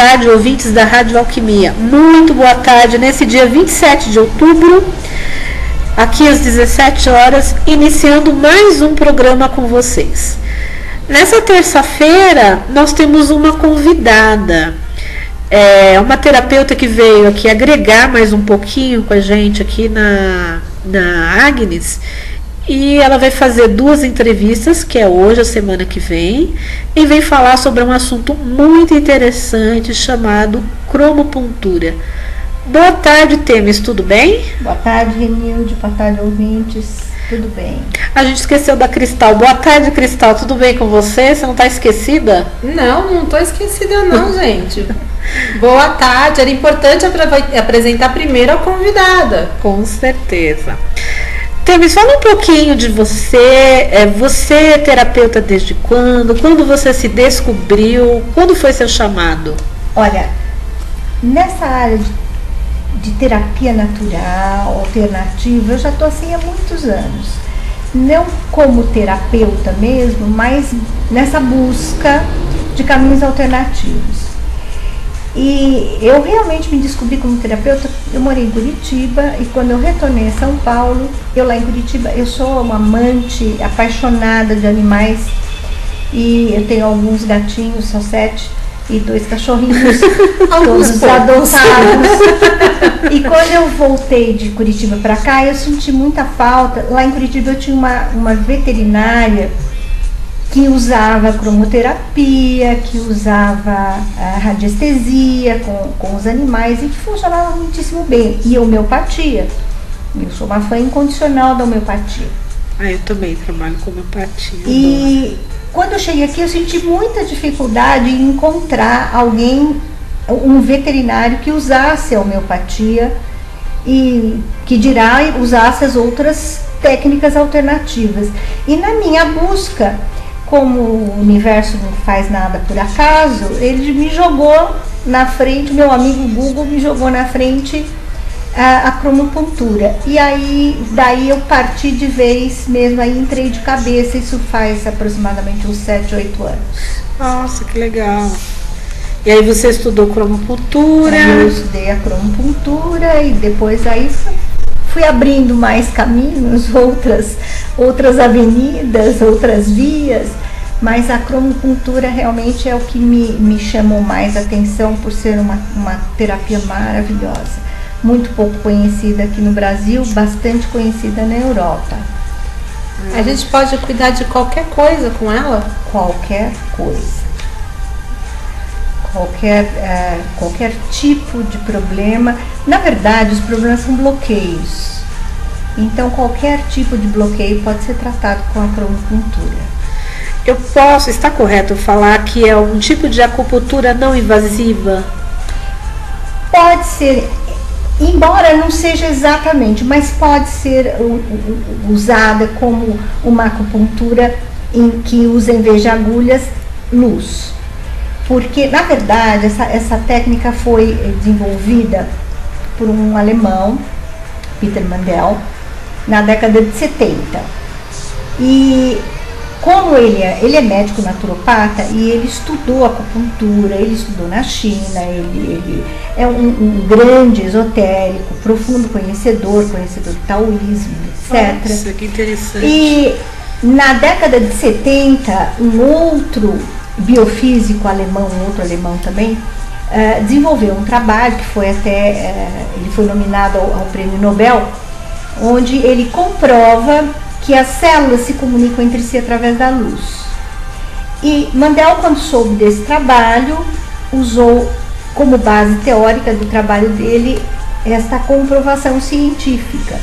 tarde, ouvintes da Rádio Alquimia. Muito boa tarde, nesse dia 27 de outubro, aqui às 17 horas, iniciando mais um programa com vocês. Nessa terça-feira, nós temos uma convidada, uma terapeuta que veio aqui agregar mais um pouquinho com a gente aqui na Agnes. E ela vai fazer 2 entrevistas, que é hoje, a semana que vem, e vem falar sobre um assunto muito interessante chamado cromopuntura. Boa tarde, Temis, tudo bem? Boa tarde, Renilde, boa tarde, ouvintes, tudo bem. A gente esqueceu da Cristal. Boa tarde, Cristal, tudo bem com você? Você não está esquecida? Não estou esquecida não, gente. Boa tarde, era importante apresentar primeiro a convidada. Com certeza. Temis, fala um pouquinho de você. Você é terapeuta desde quando? Quando você se descobriu? Quando foi seu chamado? Olha, nessa área de terapia natural, alternativa, eu já estou assim há muitos anos. Não como terapeuta mesmo, mas nessa busca de caminhos alternativos. E eu realmente me descobri como terapeuta. Eu morei em Curitiba e quando eu retornei a São Paulo, eu lá em Curitiba, eu sou uma amante apaixonada de animais e eu tenho alguns gatinhos, são 7 e 2 cachorrinhos, todos adotados. E quando eu voltei de Curitiba para cá, eu senti muita falta. Lá em Curitiba eu tinha uma veterinária que usava cromoterapia, que usava radiestesia com os animais e que funcionava muitíssimo bem. E homeopatia. Eu sou uma fã incondicional da homeopatia. Eu também trabalho com homeopatia. E quando eu cheguei aqui, eu senti muita dificuldade em encontrar alguém, um veterinário que usasse a homeopatia e que dirá usasse as outras técnicas alternativas. E na minha busca, como o universo não faz nada por acaso, ele me jogou na frente, meu amigo Google me jogou na frente a cromopuntura. E aí, daí eu parti de vez mesmo, aí entrei de cabeça, isso faz aproximadamente uns 7, 8 anos. Nossa, que legal. E aí você estudou cromopuntura? Eu estudei a cromopuntura e depois aí fui abrindo mais caminhos, outras avenidas, outras vias, mas a cromopuntura realmente é o que me chamou mais atenção por ser uma terapia maravilhosa. Muito pouco conhecida aqui no Brasil, bastante conhecida na Europa. A gente pode cuidar de qualquer coisa com ela? Qualquer coisa. Qualquer tipo de problema. Na verdade, os problemas são bloqueios. Então, qualquer tipo de bloqueio pode ser tratado com a cromopuntura. Está correto falar que é um tipo de acupuntura não invasiva? Pode ser, embora não seja exatamente, mas pode ser usada como uma acupuntura em que usa, em vez de agulhas, luz. Porque, na verdade, essa técnica foi desenvolvida por um alemão, Peter Mandel, na década de 70. E como ele é médico naturopata e ele estudou acupuntura, ele estudou na China, ele é um grande esotérico, profundo conhecedor do taoísmo, etc. Nossa, que interessante. E na década de 70, um outro biofísico alemão, outro alemão também, desenvolveu um trabalho que foi ele foi nominado ao Prêmio Nobel, onde ele comprova que as células se comunicam entre si através da luz. E Mandel, quando soube desse trabalho, usou como base teórica do trabalho dele esta comprovação científica.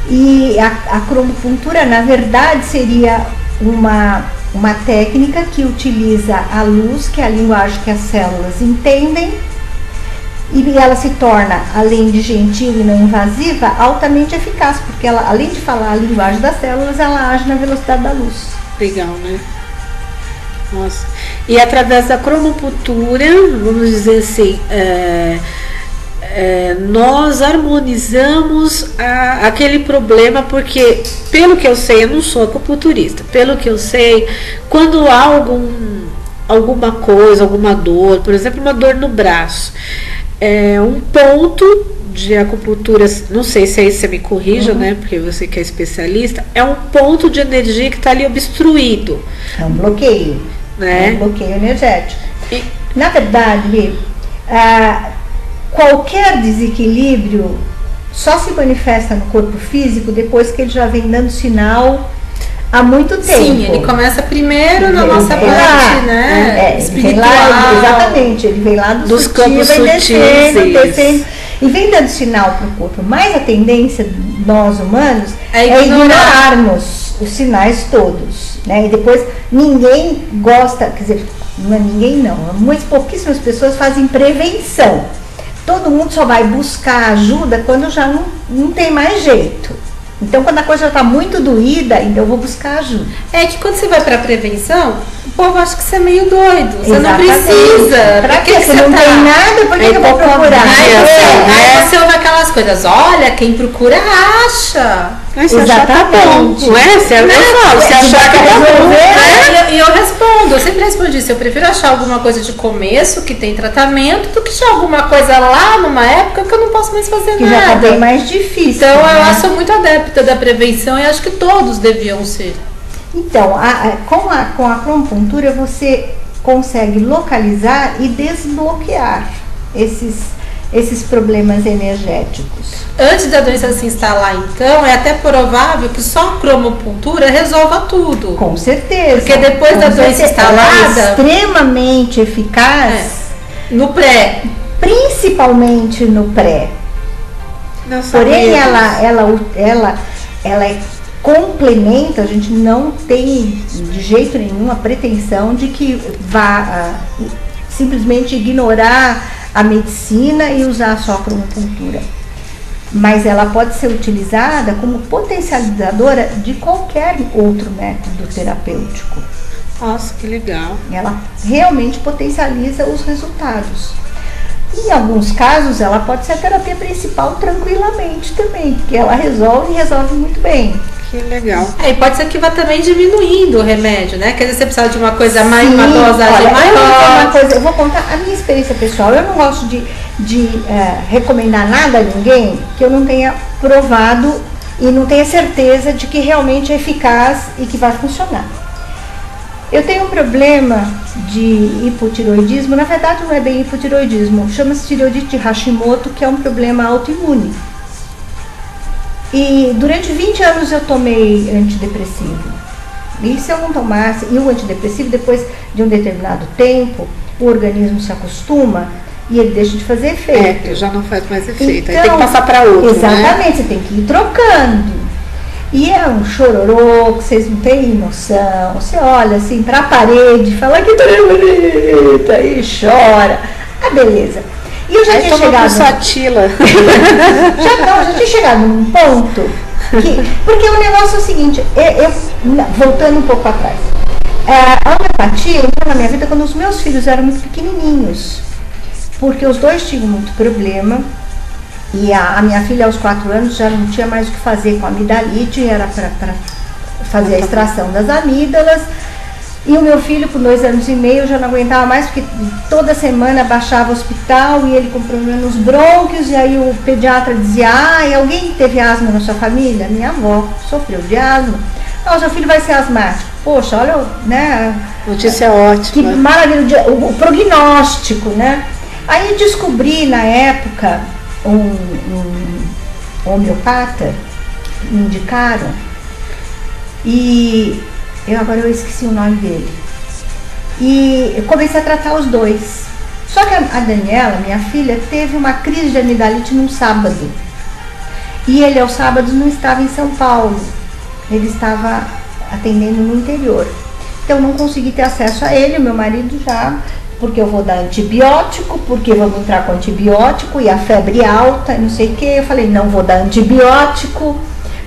E a cromopuntura, na verdade, seria uma técnica que utiliza a luz, que é a linguagem que as células entendem, e ela se torna, além de gentil e não invasiva, altamente eficaz, porque ela, além de falar a linguagem das células, ela age na velocidade da luz. Legal, né? Nossa. E através da cromopuntura, vamos dizer assim, nós harmonizamos aquele problema, porque, pelo que eu sei, eu não sou acupunturista, pelo que eu sei, quando há alguma coisa, alguma dor, por exemplo, uma dor no braço, um ponto de acupuntura, não sei se aí você me corrija, né? Porque você que é especialista, é um ponto de energia que está ali obstruído. É um bloqueio, né? É um bloqueio energético. E, na verdade, qualquer desequilíbrio só se manifesta no corpo físico depois que ele já vem dando sinal há muito tempo. Sim, ele começa primeiro na nossa parte, né? Espiritual. Exatamente, ele vem lá dos campos sutis, descendo, e vem dando sinal para o corpo. Mas a tendência de nós humanos é ignorarmos os sinais todos, né? E depois ninguém gosta, quer dizer, não é ninguém não, pouquíssimas pessoas fazem prevenção. Todo mundo só vai buscar ajuda quando já não tem mais jeito. Então, quando a coisa já está muito doída, então eu vou buscar ajuda. É que quando você vai para prevenção, o povo acha que você é meio doido. Você Exatamente. Não precisa. Pra quê? Você não tem nada, por que eu vou procurar? Aí você ouve aquelas coisas, olha, quem procura acha. Mas se achar tá bom, não é? Se achar que tá bom, E eu respondo, eu sempre respondo isso. Eu prefiro achar alguma coisa de começo, que tem tratamento, do que achar alguma coisa lá numa época que eu não posso mais fazer que nada. Já tá bem mais difícil. Então né? eu sou muito adepta da prevenção e acho que todos deviam ser. Então, com a acupuntura você consegue localizar e desbloquear esses problemas energéticos. Antes da doença se instalar, então, é até provável que só a cromopuntura resolva tudo. Com certeza. Porque depois da doença instalada... É extremamente eficaz. No pré. Principalmente no pré. Porém, ela complementa, a gente não tem de jeito nenhum a pretensão de que vá simplesmente ignorar a medicina e usar só a cromopuntura. Mas ela pode ser utilizada como potencializadora de qualquer outro método terapêutico. Nossa, que legal. Ela realmente potencializa os resultados. Em alguns casos, ela pode ser a terapia principal tranquilamente também, porque ela resolve muito bem. Que legal. E pode ser que vá também diminuindo o remédio, né? Quer dizer, você precisa de uma coisa mais, uma dosagem maior. Eu vou contar a minha experiência pessoal. Eu não gosto de recomendar nada a ninguém que eu não tenha provado e não tenha certeza de que realmente é eficaz e que vai funcionar. Eu tenho um problema de hipotiroidismo, na verdade não é bem hipotiroidismo, chama-se tireoidite de Hashimoto, que é um problema autoimune. E durante 20 anos eu tomei antidepressivo. E se eu não tomasse, e o antidepressivo, depois de um determinado tempo, o organismo se acostuma e ele deixa de fazer efeito. Já não faz mais efeito, então, aí tem que passar para outro. Exatamente, né? Você tem que ir trocando. E é um chororô que vocês não têm noção. Você olha assim para a parede, fala que bonita e chora. Beleza. E eu já tinha chegado. Já tinha chegado num ponto porque o negócio é o seguinte, voltando um pouco atrás. A homeopatia entrou na minha vida quando os meus filhos eram muito pequenininhos, porque os dois tinham muito problema. E a minha filha aos 4 anos já não tinha mais o que fazer com a amidalite, era para fazer a extração das amígdalas. E o meu filho, com 2 anos e meio, já não aguentava mais, porque toda semana baixava ao hospital e ele com problema nos brônquios. E aí o pediatra dizia, e alguém teve asma na sua família? Minha avó sofreu de asma. Não, seu filho vai ser asmático. Poxa, olha, né? Notícia ótima. Que maravilha, o prognóstico, né? Aí descobri na época um homeopata, me indicaram, e agora eu esqueci o nome dele. E eu comecei a tratar os dois. Só que a Daniela, minha filha, teve uma crise de amidalite num sábado. E ele aos sábados não estava em São Paulo. Ele estava atendendo no interior. Então não consegui ter acesso a ele, o meu marido já, porque eu vou dar antibiótico, porque vamos entrar com antibiótico e a febre alta, não sei o que. Eu falei, não vou dar antibiótico,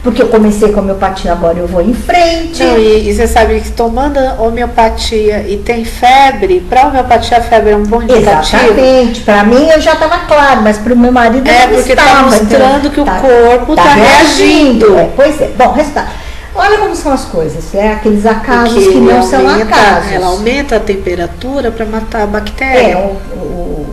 porque eu comecei com a homeopatia, agora eu vou em frente. Não, e você sabe que tomando homeopatia e tem febre, para homeopatia a febre é um bom indicativo. Exatamente, para mim eu já estava claro, mas para o meu marido não porque está mostrando que o corpo está reagindo. Pois é, bom, resultado. Olha como são as coisas, aqueles acasos Porque que não são aumenta, acasos. ela aumenta a temperatura para matar a bactéria. O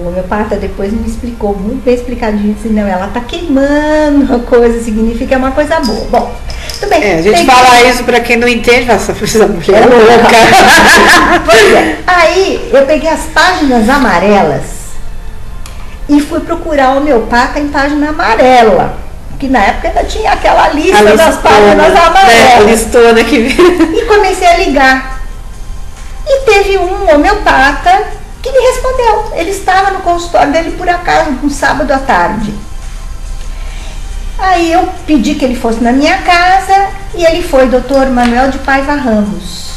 homeopata depois me explicou, muito bem explicadinho, disse, não, ela tá queimando a coisa, significa que é uma coisa boa. Bom, tudo bem. A gente fala isso para quem não entende, essa mulher é louca. Pois é. Aí eu peguei as páginas amarelas e fui procurar o homeopata em página amarela. Que na época ainda tinha aquela lista das páginas amarelas. A listona que E comecei a ligar. E teve um homeopata que me respondeu. Ele estava no consultório dele por acaso, um sábado à tarde. Aí eu pedi que ele fosse na minha casa e ele foi, Dr. Manuel de Paiva Ramos.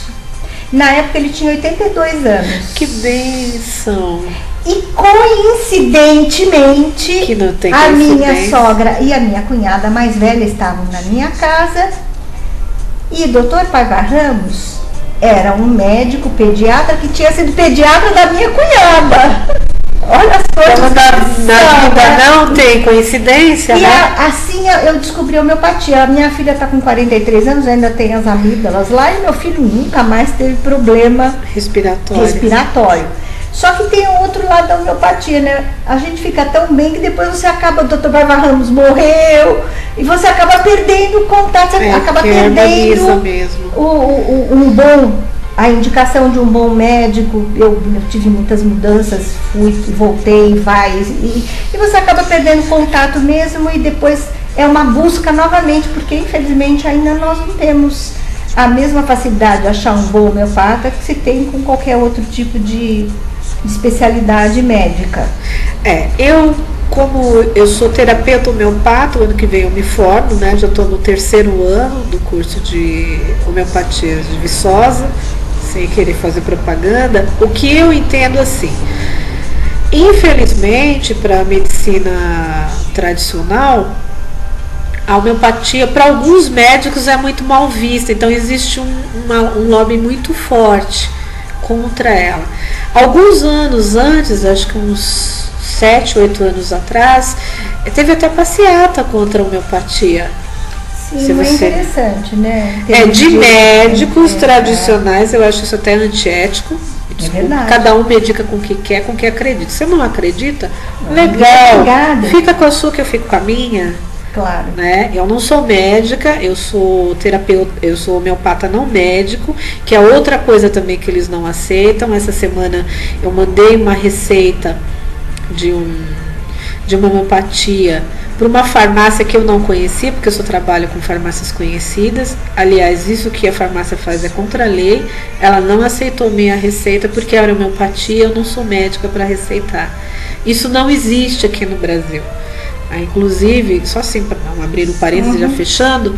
Na época ele tinha 82 anos. Que bênção! E coincidentemente, que não tem a minha sogra e a minha cunhada mais velha estavam na minha casa e Dr. Paiva Ramos era um médico pediatra que tinha sido pediatra da minha cunhada. Olha as coisas. Então, na vida não tem coincidência, e né? assim eu descobri a homeopatia. A minha filha está com 43 anos, ainda tem as amígdalas lá, e meu filho nunca mais teve problema respiratório. Só que tem um outro lado da homeopatia, né? A gente fica tão bem que depois você acaba, o Dr. Paiva Ramos morreu, e você acaba perdendo o contato, você acaba perdendo mesmo. um bom, a indicação de um bom médico. Eu tive muitas mudanças, fui, voltei, e você acaba perdendo contato mesmo, e depois é uma busca novamente, porque infelizmente ainda nós não temos a mesma facilidade de achar um bom homeopata que se tem com qualquer outro tipo de especialidade médica. Como eu sou terapeuta homeopata, o ano que vem eu me formo, né? Já estou no 3º ano do curso de homeopatia de Viçosa, sem querer fazer propaganda. O que eu entendo assim, infelizmente, para a medicina tradicional, a homeopatia para alguns médicos é muito mal vista, então existe um lobby muito forte contra ela. Alguns anos antes, acho que uns 7, 8 anos atrás, teve até passeata contra a homeopatia. Sim, é interessante, né? De médicos tradicionais, eu acho isso até antiético. Desculpa, cada um medica com o que quer, com o que acredita. Você não acredita? Legal. Fica com a sua que eu fico com a minha. Claro. Né? Eu não sou médica, eu sou terapeuta, eu sou homeopata não médico, que é outra coisa também que eles não aceitam. Essa semana eu mandei uma receita de uma homeopatia para uma farmácia que eu não conhecia, porque eu só trabalho com farmácias conhecidas. Aliás, isso que a farmácia faz é contra a lei. Ela não aceitou minha receita porque era homeopatia, eu não sou médica para receitar. Isso não existe aqui no Brasil. Inclusive, só assim para não abrir um parênteses, já fechando,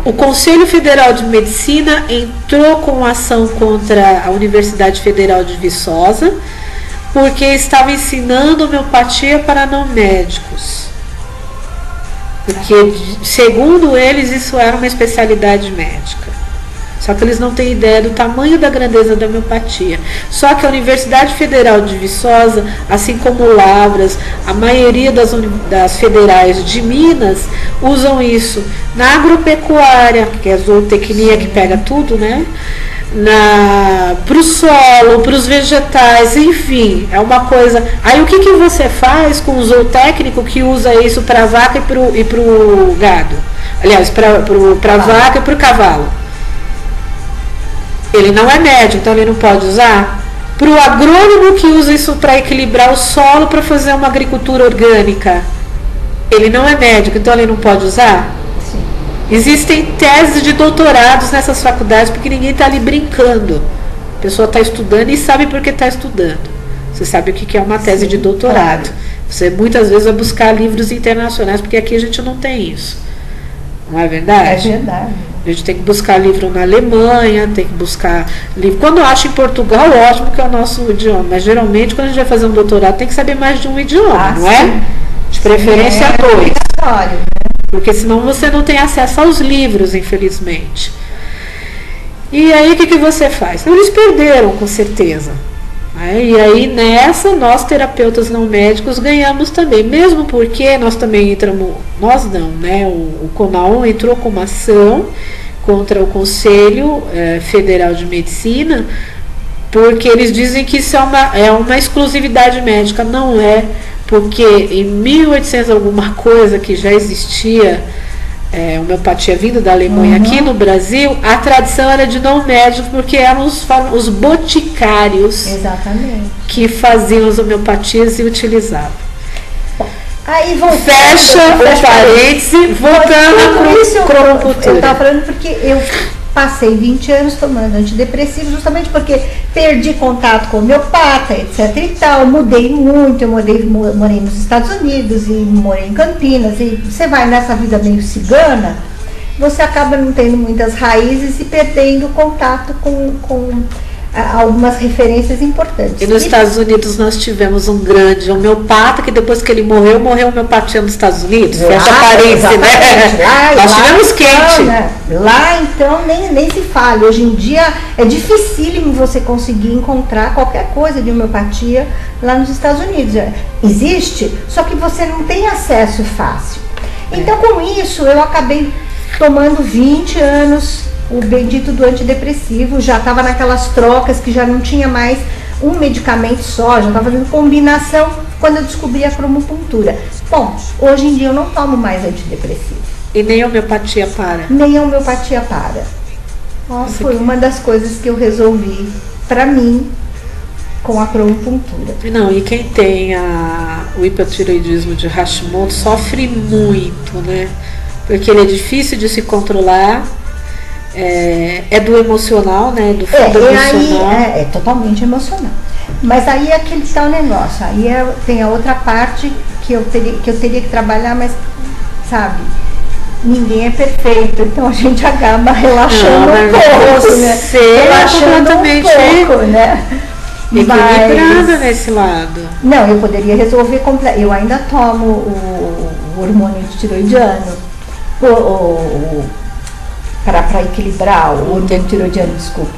o Conselho Federal de Medicina entrou com ação contra a Universidade Federal de Viçosa, porque estava ensinando homeopatia para não médicos. Porque, segundo eles, isso era uma especialidade médica. Só que eles não têm ideia do tamanho da grandeza da homeopatia. Só que a Universidade Federal de Viçosa, assim como Lavras, a maioria das federais de Minas, usam isso na agropecuária, que é a zootecnia que pega tudo, né? Para o solo, para os vegetais, enfim, é uma coisa. Aí o que você faz com o zootécnico que usa isso para a vaca e para o gado? Aliás, para a vaca e para o cavalo. Ele não é médico, então ele não pode usar. Para o agrônomo que usa isso para equilibrar o solo, para fazer uma agricultura orgânica, ele não é médico, então ele não pode usar. Sim. Existem teses de doutorados nessas faculdades, porque ninguém está ali brincando. A pessoa está estudando e sabe por que está estudando. Você sabe o que é uma tese de doutorado. Claro. Você muitas vezes vai buscar livros internacionais, porque aqui a gente não tem isso. Não é verdade? É verdade. A gente tem que buscar livro na Alemanha, tem que buscar livro. Quando acha em Portugal, ótimo, que é o nosso idioma. Mas geralmente, quando a gente vai fazer um doutorado, tem que saber mais de um idioma, não é? De preferência 2. Porque senão você não tem acesso aos livros, infelizmente. E aí o que você faz? Eles perderam, com certeza. E aí nessa, nós terapeutas não médicos ganhamos também, mesmo porque nós também entramos, nós não, né? O CONAUM entrou com uma ação contra o Conselho Federal de Medicina, porque eles dizem que isso é uma exclusividade médica. Não é, porque em 1800 alguma coisa que já existia homeopatia vindo da Alemanha aqui no Brasil, a tradição era de não médicos, porque eram os boticários. Exatamente. Que faziam as homeopatias e utilizavam. Aí fecha o parêntese, voltando para o cronocultura. Eu estava falando porque eu passei 20 anos tomando antidepressivo, justamente porque perdi contato com o homeopata, etc e tal, mudei muito, eu morei nos Estados Unidos e morei em Campinas, e você vai nessa vida meio cigana, você acaba não tendo muitas raízes e perdendo contato com algumas referências importantes. E nos Estados Unidos nós tivemos um grande homeopata que depois que ele morreu homeopatia nos Estados Unidos. Fecha parênteses, né? Nós tivemos quente. Né? Lá então nem se fala. Hoje em dia é dificílimo você conseguir encontrar qualquer coisa de homeopatia lá nos Estados Unidos. Existe, só que você não tem acesso fácil. Então com isso eu acabei tomando 20 anos o bendito do antidepressivo, já estava naquelas trocas que já não tinha mais um medicamento só, já estava fazendo combinação quando eu descobri a cromopuntura. Bom, hoje em dia eu não tomo mais antidepressivo. E nem a homeopatia para? Nem a homeopatia para. Foi uma das coisas que eu resolvi para mim com a cromopuntura. Não, e quem tem o hipotireoidismo de Hashimoto sofre muito, né? Porque ele é difícil de se controlar. É do emocional, né? Do fundo emocional. Aí, é totalmente emocional. Mas aí é aquele tal negócio. Aí tem a outra parte que eu teria que trabalhar, mas sabe, ninguém é perfeito, então a gente acaba relaxando um pouco, né? Relaxando um pouco, né? Equilibrada nesse lado. Não, eu poderia resolver completo. Eu ainda tomo o hormônio tiroidiano. Para equilibrar o hormônio tiroidiano, desculpa.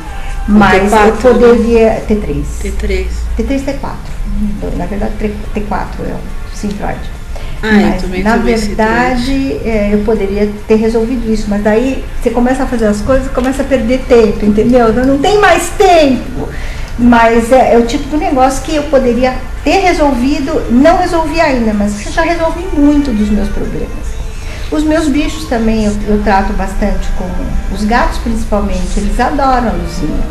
Mas T4, eu poderia. T3. T3. T3, T4. Na verdade, T4 é o Synthroid. Mas, na verdade, eu poderia ter resolvido isso, mas daí você começa a fazer as coisas, começa a perder tempo, entendeu? Então, não tem mais tempo. Mas é o tipo de negócio que eu poderia ter resolvido, não resolvi ainda, mas já resolvi muito dos meus problemas. Os meus bichos também eu trato bastante com os gatos, principalmente. Eles adoram a luzinha.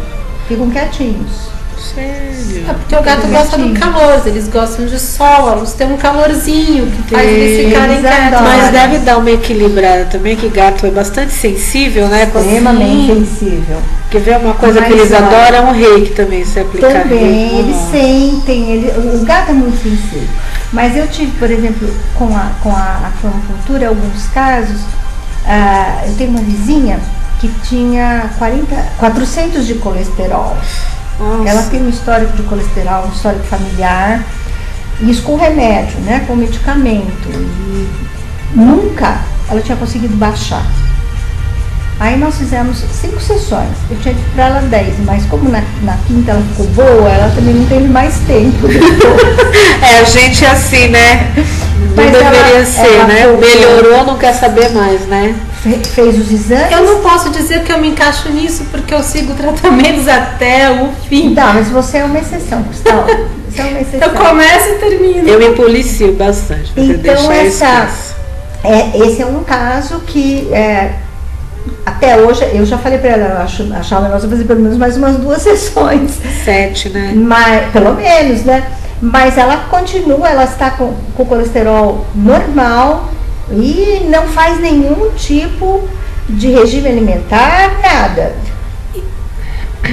Ficam quietinhos. Sério? É porque o gato gosta do calor, eles gostam de sol, a luz tem um calorzinho que faz eles ficarem quietos. Mas deve dar uma equilibrada também, que gato é bastante sensível, né? Extremamente sensível. Quer ver uma coisa que eles adoram, é um reiki também, se aplicar. Também, eles sentem, o gato é muito sensível. Mas eu tive, por exemplo, com a cromocultura, alguns casos, eu tenho uma vizinha que tinha 400 de colesterol. Nossa. Ela tem um histórico de colesterol, um histórico familiar, isso com remédio, né, com medicamento. E nunca ela tinha conseguido baixar. Aí nós fizemos 5 sessões, eu tinha dito para ela 10, mas como na quinta ela ficou boa, ela também não teve mais tempo. A gente é assim, né? Não deveria ser, né? Melhorou, não quer saber mais, né? Fez os exames. Eu não posso dizer que eu me encaixo nisso, porque eu sigo tratamentos até o fim. Tá, mas você é uma exceção, Gustavo. Você é uma exceção. Eu começo e termino. Eu me policio bastante, pra então, deixar esse é um caso que... até hoje, eu já falei pra ela, eu achava melhor fazer pelo menos mais umas 2 sessões. 7, né? Mas, pelo menos, né? Mas ela continua, ela está com colesterol normal e não faz nenhum tipo de regime alimentar, nada.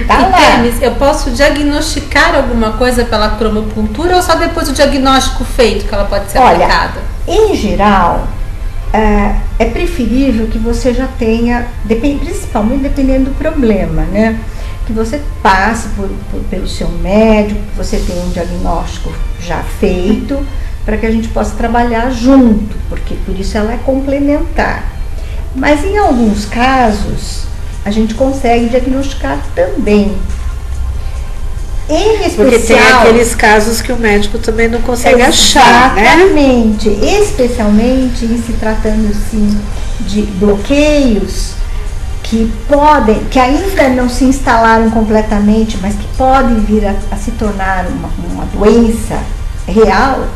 Tá lá. Eu posso diagnosticar alguma coisa pela cromopuntura ou só depois do diagnóstico feito que ela pode ser aplicada? Em geral, é preferível que você já tenha, principalmente dependendo do problema, né? Que você passe pelo seu médico, que você tenha um diagnóstico já feito, para que a gente possa trabalhar junto, porque por isso ela é complementar. Mas em alguns casos, a gente consegue diagnosticar também. Em especial, porque tem aqueles casos que o médico também não consegue achar, né? Exatamente, especialmente em se tratando assim de bloqueios que ainda não se instalaram completamente, mas que podem vir a se tornar uma doença real.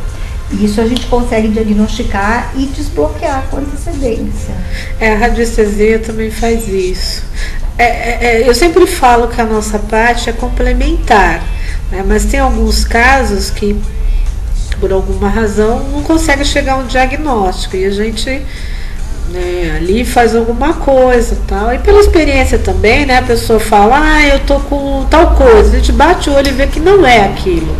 Isso a gente consegue diagnosticar e desbloquear com antecedência. A radiestesia também faz isso. Eu sempre falo que a nossa parte é complementar, né? Mas tem alguns casos que, por alguma razão, não consegue chegar a um diagnóstico e a gente, né, ali faz alguma coisa, tal. E pela experiência também, né, a pessoa fala, eu tô com tal coisa, a gente bate o olho e vê que não é aquilo.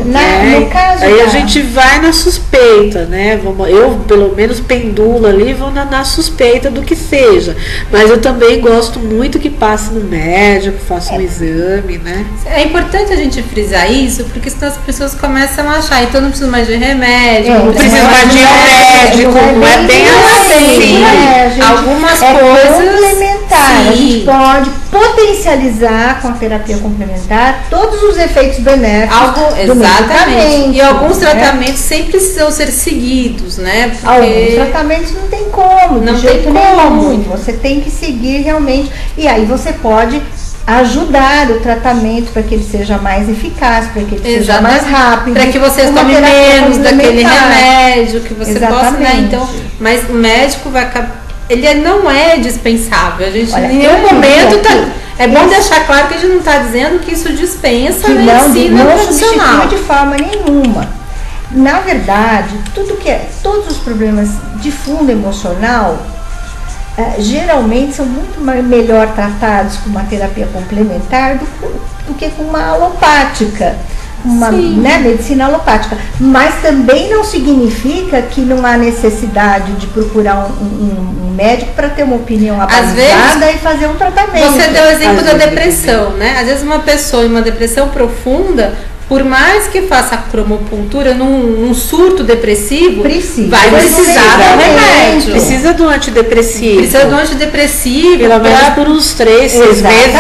No caso aí a gente vai na suspeita, né? Eu pelo menos pendulo ali, vou na suspeita do que seja. Mas eu também gosto muito que passe no médico, faça um exame, né? É importante a gente frisar isso, porque senão as pessoas começam a achar, então não preciso mais de remédio, não preciso mais de médico, não é bem assim. Algumas coisas complementar. A gente pode potencializar com a terapia complementar todos os efeitos benéficos. Exatamente. E alguns tratamentos sempre precisam ser seguidos, né? Porque alguns tratamentos não tem como, não de jeito tem nenhum. como. Você tem que seguir realmente. E aí você pode ajudar o tratamento para que ele seja mais eficaz, para que ele seja mais rápido. Para que você tome menos daquele remédio, que você possa, né? Então, mas o médico vai acabar. Ele não é dispensável. A gente em nenhum momento é bom deixar claro que a gente não está dizendo que isso dispensa a medicina tradicional. Não substitui de forma nenhuma. Na verdade, todos os problemas de fundo emocional geralmente são muito melhor tratados com uma terapia complementar do que com uma alopática. Uma medicina alopática, mas também não significa que não há necessidade de procurar um médico para ter uma opinião abalizada e fazer um tratamento. Você deu o exemplo da depressão, né? Às vezes uma pessoa em uma depressão profunda, por mais que faça a cromopuntura num surto depressivo, vai precisar de um remédio. Precisa do antidepressivo. Precisa do antidepressivo. Pelo menos por uns 3, 6 meses.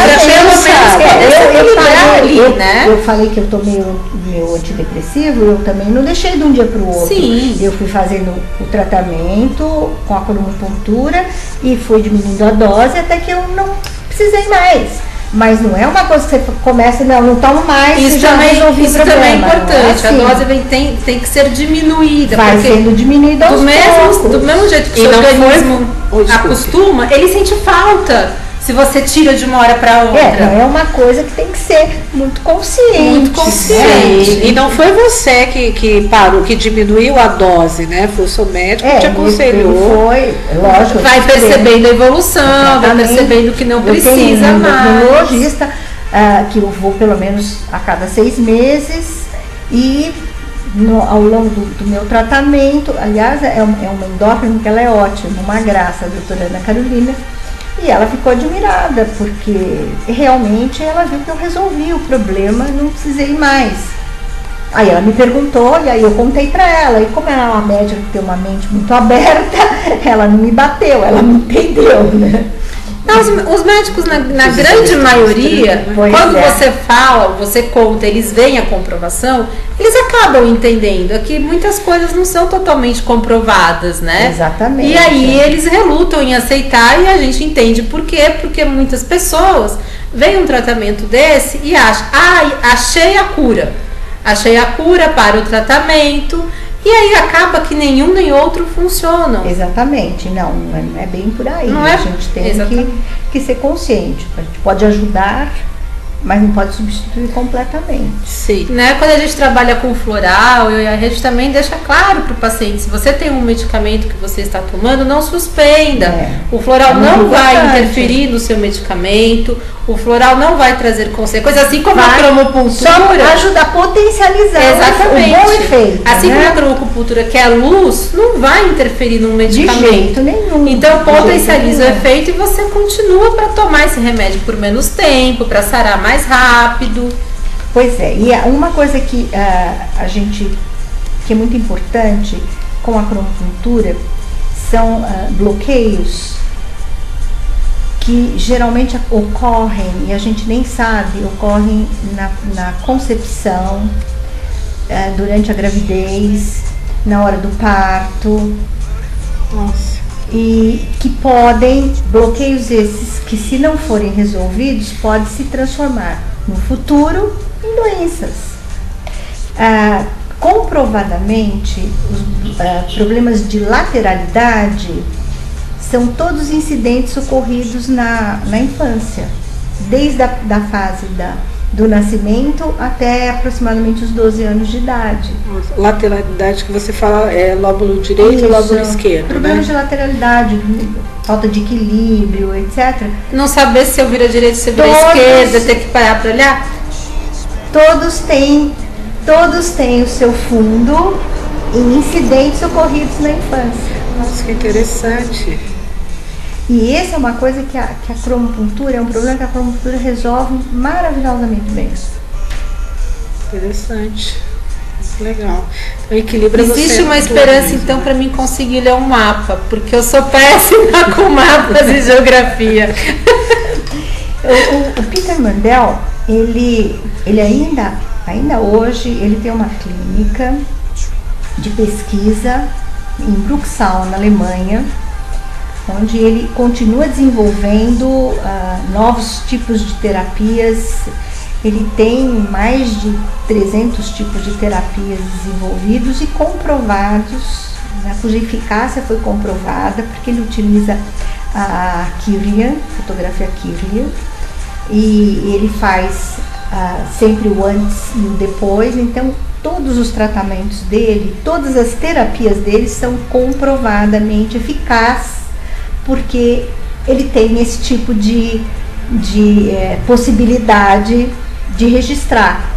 Eu falei que eu tomei o meu antidepressivo, eu também não deixei de um dia para o outro. Sim. Eu fui fazendo o tratamento com a cromopuntura e fui diminuindo a dose até que eu não precisei mais. Mas não é uma coisa que você começa, não tomo mais, isso também é importante. A dose tem que ser diminuída. Vai sendo diminuída aos poucos. Do mesmo jeito que o seu organismo acostuma, ele sente falta se você tira de uma hora para outra. Não é uma coisa que tem que ser muito consciente. Muito consciente. E não foi você que parou, que diminuiu a dose, né? Foi o seu médico que te aconselhou. Foi, lógico. Vai percebendo a evolução, vai percebendo que não precisa mais. Eu tenho um neurologista que eu vou pelo menos a cada 6 meses e ao longo do meu tratamento, aliás, é uma endócrina que ela é ótima, uma graça, a doutora Ana Carolina. E ela ficou admirada, porque realmente ela viu que eu resolvi o problema, não precisei mais. Aí ela me perguntou, e aí eu contei pra ela, e como ela é uma médica que tem uma mente muito aberta, ela não me bateu, ela me entendeu, né? Não, os médicos, na grande maioria, quando você fala, você conta, eles veem a comprovação, eles acabam entendendo que muitas coisas não são totalmente comprovadas, né? Exatamente. E aí eles relutam em aceitar e a gente entende por quê, porque muitas pessoas veem um tratamento desse e acham, achei a cura para o tratamento. E aí acaba que nenhum nem outro funcionam. Exatamente, não é bem por aí. Não a gente tem que ser consciente. A gente pode ajudar, mas não pode substituir completamente. Sim. Né? Quando a gente trabalha com floral, a gente também deixa claro para o paciente, se você tem um medicamento que você está tomando, não suspenda. O floral não vai interferir no seu medicamento, o floral não vai trazer consequências, assim como a cromopuntura. Só ajuda a potencializar o bom efeito. Assim como a cromopuntura, que é a luz, não vai interferir no medicamento. De jeito nenhum. Então potencializa o efeito e você continua para tomar esse remédio por menos tempo, para sarar mais rápido. Pois é, e uma coisa que que é muito importante com a cromopuntura são bloqueios que geralmente ocorrem, e a gente nem sabe, ocorrem na concepção, durante a gravidez, na hora do parto. Nossa. E que podem, bloqueios esses que, se não forem resolvidos, podem se transformar no futuro em doenças. Comprovadamente, os problemas de lateralidade são todos incidentes ocorridos na infância, desde a fase do nascimento até aproximadamente os 12 anos de idade. Lateralidade que você fala é lóbulo direito e lóbulo esquerdo, problemas de lateralidade, falta de equilíbrio, etc. Não saber se eu viro à direita, se eu viro à esquerda, ter que parar para olhar? Todos têm o seu fundo em incidentes ocorridos na infância. Nossa, que interessante. E essa é uma coisa que a cromopuntura, é um problema que a cromopuntura resolve maravilhosamente bem. Interessante. Legal. Então, equilibra. Existe uma esperança, então, para mim conseguir ler um mapa, porque eu sou péssima com mapas e geografia. O Peter Mandel, ele ainda hoje, ele tem uma clínica de pesquisa em Bruxal, na Alemanha, onde ele continua desenvolvendo novos tipos de terapias. Ele tem mais de 300 tipos de terapias desenvolvidos e comprovados, cuja eficácia foi comprovada, porque ele utiliza a Kirlian, fotografia Kirlian, e ele faz sempre o antes e o depois. Então, todos os tratamentos dele, todas as terapias dele são comprovadamente eficazes, porque ele tem esse tipo de possibilidade de registrar.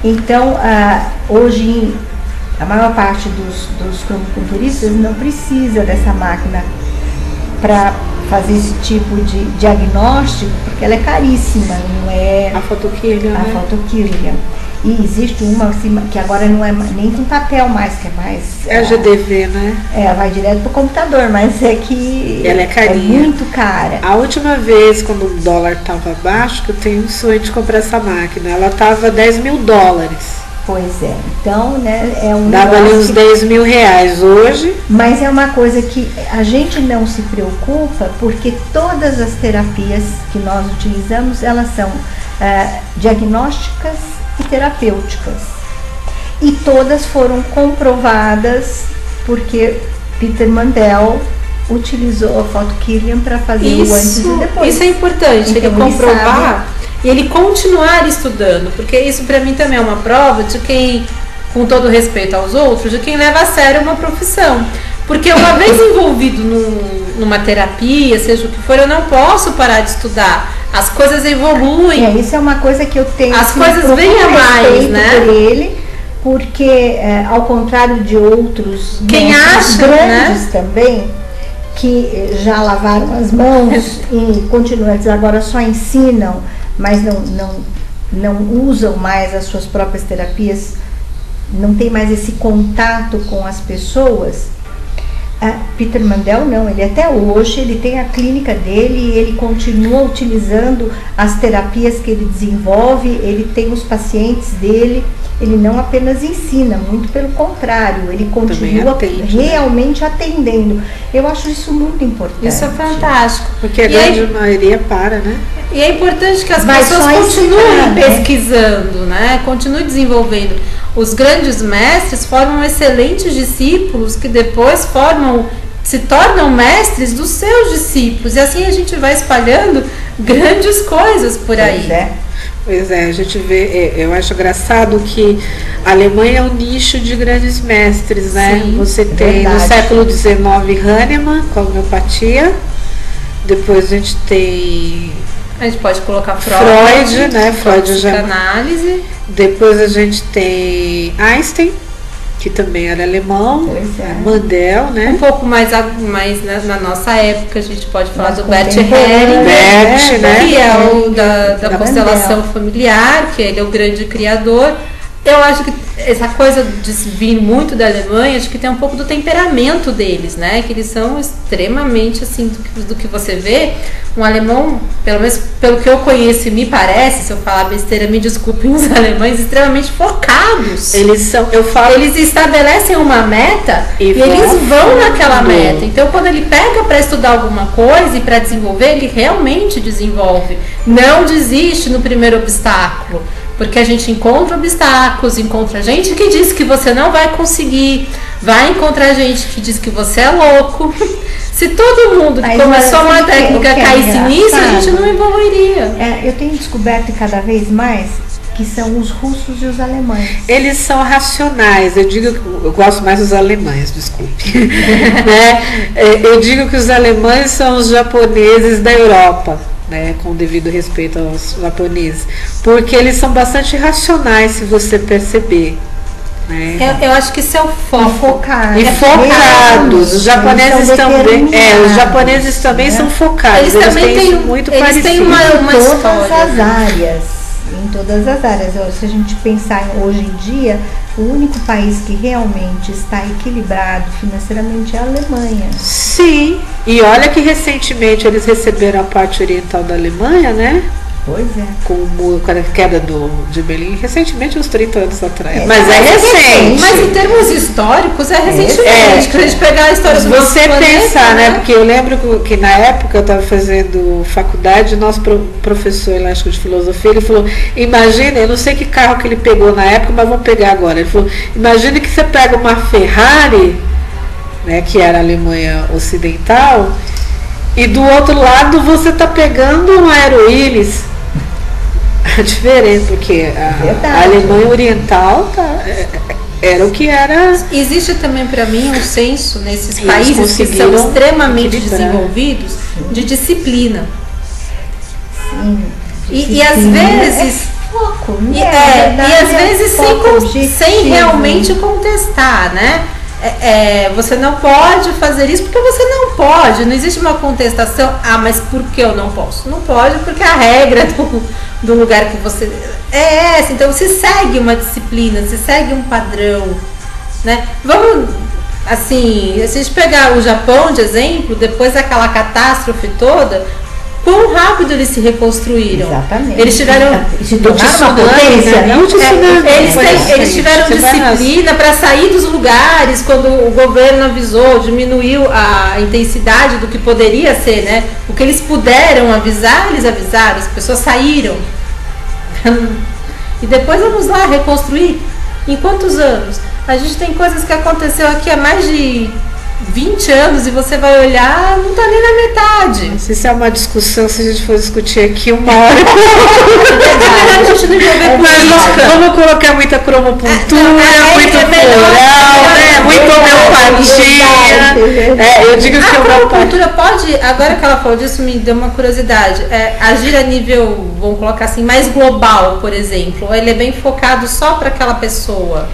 Então, hoje, a maior parte dos cromopunturistas não precisa dessa máquina para fazer esse tipo de diagnóstico, porque ela é caríssima, não é a fotokirlian, a fotokirlian. E existe uma assim, que agora não é nem com papel mais, que é mais... É a GDV, né? Vai direto pro computador, mas é que ela é carinha. É muito cara. A última vez, quando o dólar estava baixo, que eu tenho um sonho de comprar essa máquina, ela estava $10.000. Pois é, então, né, é um dava ali uns R$10.000 hoje. Mas é uma coisa que a gente não se preocupa, porque todas as terapias que nós utilizamos, elas são diagnósticas e terapêuticas. E todas foram comprovadas, porque Peter Mandel utilizou a fotokirlian para fazer o antes e depois. Isso é importante, então, ele comprovar e ele continuar estudando, porque isso para mim também é uma prova de quem, com todo respeito aos outros, de quem leva a sério uma profissão. Porque uma vez envolvido numa terapia, seja o que for, eu não posso parar de estudar. As coisas evoluem. Isso é uma coisa que eu tenho. As coisas vêm a mais, né? Por ele, porque ao contrário de outros quem acha, grandes, né? Também, que já lavaram as mãos e continuam, agora só ensinam, mas não usam mais as suas próprias terapias, não tem mais esse contato com as pessoas. Peter Mandel não, ele até hoje ele tem a clínica dele e ele continua utilizando as terapias que ele desenvolve, ele tem os pacientes dele, ele não apenas ensina, muito pelo contrário, ele continua realmente atendendo. Eu acho isso muito importante. Isso é fantástico. Porque a grande maioria para, né? E é importante que as pessoas continuem pesquisando, né? Continuem desenvolvendo. Os grandes mestres formam excelentes discípulos que depois se tornam mestres dos seus discípulos. E assim a gente vai espalhando grandes coisas por aí. Pois é, a gente vê, eu acho engraçado que a Alemanha é um nicho de grandes mestres, né? Sim, você tem no século XIX Hahnemann com a homeopatia, depois a gente tem... A gente pode colocar Freud, né? Freud já. Análise. Depois a gente tem Einstein, que também era alemão. Mandel, né? Um pouco mais na nossa época a gente pode falar do Bert Hellinger, né? Que é o da constelação familiar, que ele é o grande criador. Eu acho que essa coisa de vir muito da Alemanha, acho que tem um pouco do temperamento deles, né? Que eles são extremamente, assim, do que você vê. Um alemão, pelo menos pelo que eu conheço e me parece, se eu falar besteira, me desculpem, os alemães extremamente focados. Eles estabelecem uma meta e eles vão naquela meta. Então, quando ele pega para estudar alguma coisa e para desenvolver, ele realmente desenvolve. Não desiste no primeiro obstáculo. Porque a gente encontra obstáculos, encontra gente que diz que você não vai conseguir, vai encontrar gente que diz que você é louco. Se todo mundo que começou uma técnica caísse nisso, a gente não evoluiria. Eu tenho descoberto cada vez mais que são os russos e os alemães. Eles são racionais. Eu gosto mais dos alemães, desculpe. Né? Eu digo que os alemães são os japoneses da Europa. Né, com devido respeito aos japoneses, porque eles são bastante racionais, se você perceber. Né? Eu acho que isso é o foco. E focados. Os japoneses também. Os japoneses também são focados. Eles também têm muito eles parecido. Têm uma todas história. as áreas. Em todas as áreas. Se a gente pensar hoje em dia, o único país que realmente está equilibrado financeiramente é a Alemanha. Sim, e olha que recentemente eles receberam a parte oriental da Alemanha, né? Pois é. Com a queda de Berlim, recentemente, uns 30 anos atrás. Mas é recente. Mas em termos históricos, é recentemente. Quando a gente pegar a história do nosso planeta, pensar, né? Porque eu lembro que na época eu estava fazendo faculdade, nosso professor elástico de filosofia, ele falou, imagina, eu não sei que carro que ele pegou na época, mas vamos pegar agora. Ele falou, imagina que você pega uma Ferrari, né, que era a Alemanha Ocidental, e do outro lado você está pegando um Aero-Willis. Diferente, porque a Alemanha Oriental era o que era. Existe também para mim um senso nesses países que são extremamente desenvolvidos de disciplina. Sim, e às vezes foco, e às vezes sem realmente contestar, né? Você não pode fazer isso porque você não pode. Não existe uma contestação. Mas por que eu não posso? Não pode porque a regra do lugar que você é essa. Então se segue uma disciplina, se segue um padrão, né? Vamos assim, se a gente pegar o Japão de exemplo, depois daquela catástrofe toda, quão rápido eles se reconstruíram. Exatamente. Eles tiveram eles tiveram disciplina para sair dos lugares quando o governo avisou, diminuiu a intensidade do que poderia ser, né? O que eles puderam avisar, eles avisaram, as pessoas saíram. E depois vamos lá reconstruir. Em quantos anos? A gente tem coisas que aconteceu aqui há mais de 20 anos e você vai olhar, não tá nem na metade. Isso é uma discussão, se a gente for discutir aqui uma hora. A gente não envolver política. Vamos colocar muita cromopuntura, muito floral, né? Muito homeopatia. Eu digo que a cromopuntura pode, agora que ela falou disso, me deu uma curiosidade. Agir a nível, vamos colocar assim, mais global, por exemplo. Ou ele é bem focado só para aquela pessoa?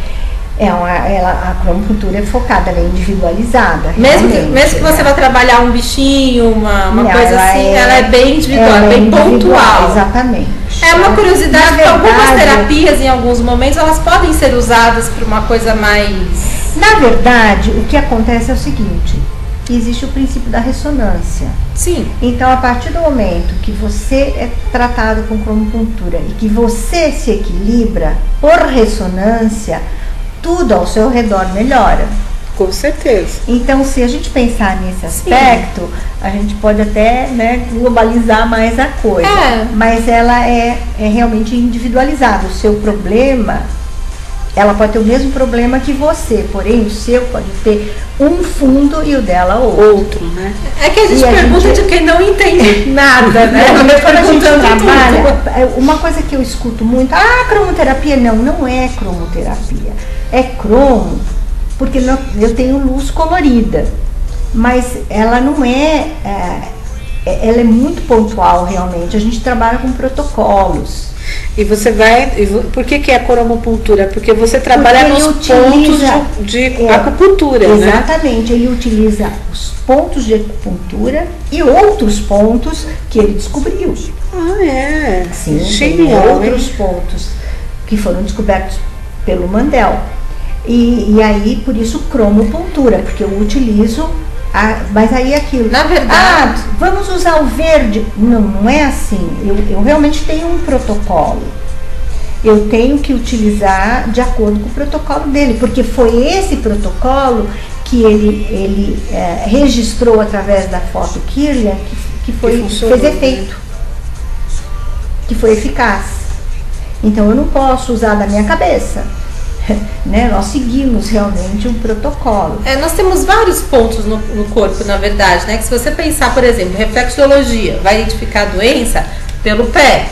A cromocultura é focada, ela é individualizada. Mesmo que você vá trabalhar um bichinho, uma coisa assim, ela é bem individual, é bem pontual. Exatamente. É uma curiosidade que algumas terapias, em alguns momentos, elas podem ser usadas para uma coisa mais... Na verdade, o que acontece é o seguinte, existe o princípio da ressonância. Sim. Então, a partir do momento que você é tratado com cromocultura e que você se equilibra por ressonância, tudo ao seu redor melhora. Com certeza. Então, se a gente pensar nesse aspecto, a gente pode até, né, globalizar mais a coisa. Mas ela é realmente individualizada. O seu problema, ela pode ter o mesmo problema que você, porém o seu pode ter um fundo e o dela outro, né? É que a gente pergunta de quem não entende nada, né? Quando a gente trabalha, uma coisa que eu escuto muito, cromoterapia, não é cromoterapia. É cromo, porque eu tenho luz colorida, mas ela não ela é muito pontual realmente. A gente trabalha com protocolos. E você vai... Por que é a cromopuntura? Porque você trabalha nos pontos de acupuntura, exatamente, né? Ele utiliza os pontos de acupuntura e outros pontos que ele descobriu. Sim, tem outros pontos que foram descobertos pelo Mandel. E aí, por isso, cromopuntura, porque eu utilizo, mas aí aquilo... Na verdade... vamos usar o verde. Não, não é assim. Eu realmente tenho um protocolo. Eu tenho que utilizar de acordo com o protocolo dele, porque foi esse protocolo que ele registrou através da foto Kirlian que fez efeito, que foi eficaz. Então eu não posso usar da minha cabeça, né? Nós seguimos realmente um protocolo. Nós temos vários pontos no corpo, na verdade, né? Que se você pensar, por exemplo, reflexologia, vai identificar a doença pelo pé.